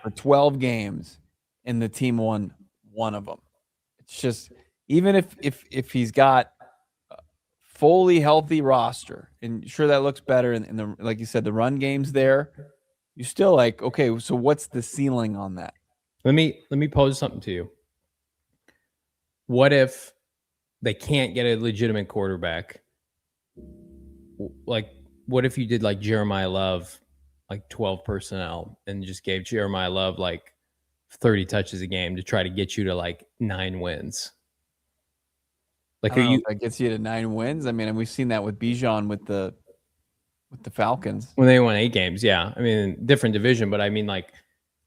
for 12 games, and the team won one of them. It's just even if he's got a fully healthy roster, and sure that looks better in the like you said the run game's there, you're still like, okay, so what's the ceiling on that? Let me pose something to you. What if they can't get a legitimate quarterback? Like, what if you did like Jeremiah Love, like 12 personnel, and just gave Jeremiah Love like 30 touches a game to try to get you to like 9 wins? Like, that gets you to 9 wins? I mean, and we've seen that with Bijan with the Falcons when they won 8 games. Yeah, I mean, different division, but I mean, like,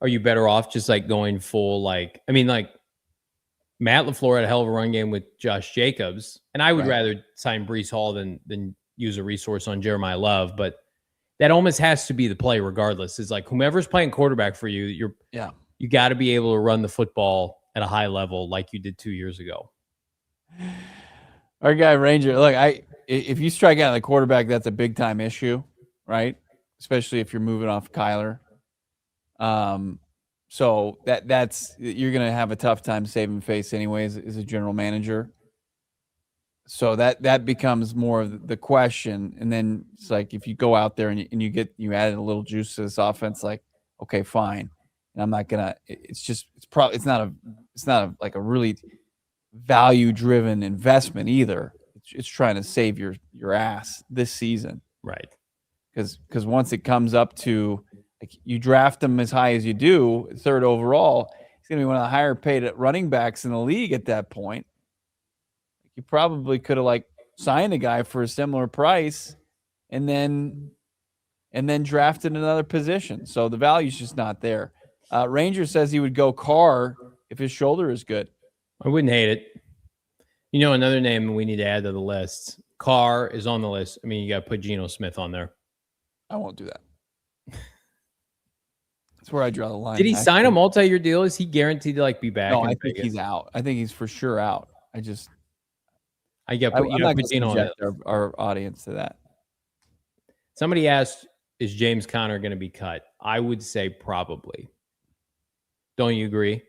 are you better off just like going full? Like, I mean, like Matt LaFleur had a hell of a run game with Josh Jacobs, and I would rather sign Breece Hall than use a resource on Jeremiah Love. But that almost has to be the play, regardless. Is like whomever's playing quarterback for you, you got to be able to run the football at a high level like you did 2 years ago. Our guy Ranger, look, if you strike out the quarterback, that's a big time issue, right? Especially if you're moving off Kyler. So that's you're gonna have a tough time saving face anyways as a general manager. So that becomes more of the question. And then it's like if you go out there and you added a little juice to this offense, like, okay, fine. And I'm not gonna it's not like a really value driven investment either. It's trying to save your ass this season. Right. Because once it comes up to like you draft him as high as you do, 3rd overall, he's going to be one of the higher paid running backs in the league at that point. You probably could have like signed a guy for a similar price and then drafted another position. So the value's just not there. Ranger says he would go Carr if his shoulder is good. I wouldn't hate it. You know, another name we need to add to the list. Carr is on the list. I mean, you got to put Geno Smith on there. I won't do that. That's where I draw the line. Did he sign a multi-year deal? Is he guaranteed to like be back? No, I think he's out. I think he's for sure out. I'm not going to subject our audience to that. Somebody asked, is James Conner going to be cut? I would say probably. Don't you agree?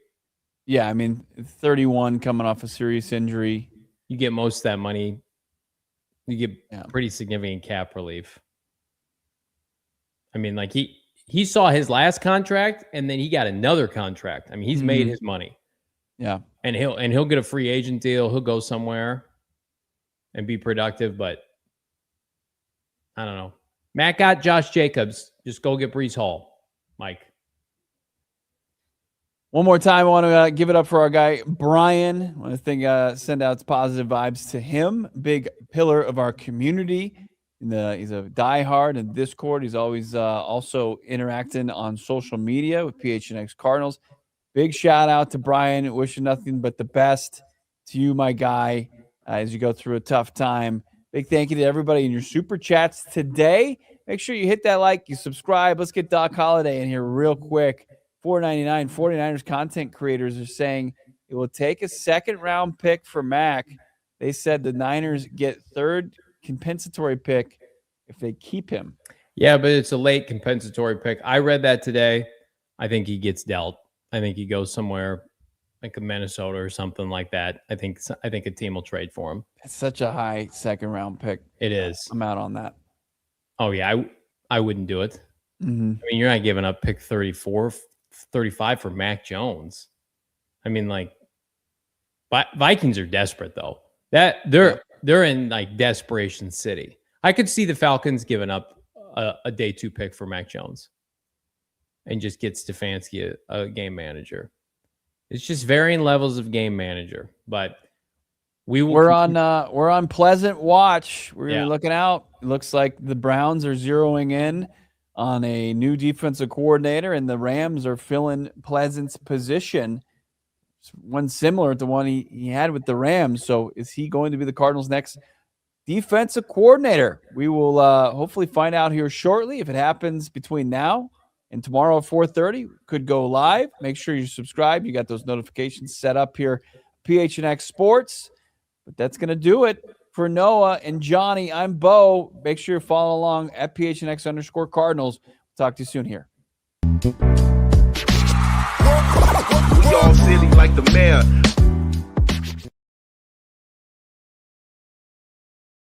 Yeah, I mean, 31 coming off a serious injury. You get most of that money. You get pretty significant cap relief. I mean, like he saw his last contract and then he got another contract. I mean, he's made his money. Yeah. And he'll get a free agent deal. He'll go somewhere and be productive, but I don't know. Matt got Josh Jacobs. Just go get Breece Hall, Mike. One more time, I want to give it up for our guy, Brian. I want to send out positive vibes to him. Big pillar of our community. He's a diehard in Discord. He's always also interacting on social media with PHNX Cardinals. Big shout out to Brian. Wishing nothing but the best to you, my guy, as you go through a tough time. Big thank you to everybody in your super chats today. Make sure you hit that like, you subscribe. Let's get Doc Holliday in here real quick. $4.99. 49ers content creators are saying it will take a second-round pick for Mac. They said the Niners get third compensatory pick if they keep him. Yeah, but it's a late compensatory pick. I read that today. I think he gets dealt. I think he goes somewhere like a Minnesota or something like that. I think a team will trade for him. It's such a high second-round pick. It is. I'm out on that. Oh, yeah. I wouldn't do it. Mm-hmm. I mean, you're not giving up pick 34, 35 for Mac Jones. I mean, like, Vikings are desperate, though. They're in, like, desperation city. I could see the Falcons giving up a day 2 pick for Mac Jones and just get Stefanski a game manager. It's just varying levels of game manager, but we're on Pleasant watch. We're looking out. It looks like the Browns are zeroing in on a new defensive coordinator, and the Rams are filling Pleasant's position. It's one similar to one he had with the Rams. So is he going to be the Cardinals' next defensive coordinator? We will hopefully find out here shortly. If it happens between now and tomorrow at 4:30, could go live. Make sure you subscribe. You got those notifications set up here, PHNX Sports. But that's going to do it for Noah and Johnny. I'm Bo. Make sure you follow along at PHNX_Cardinals. Talk to you soon here. We all silly like the mayor.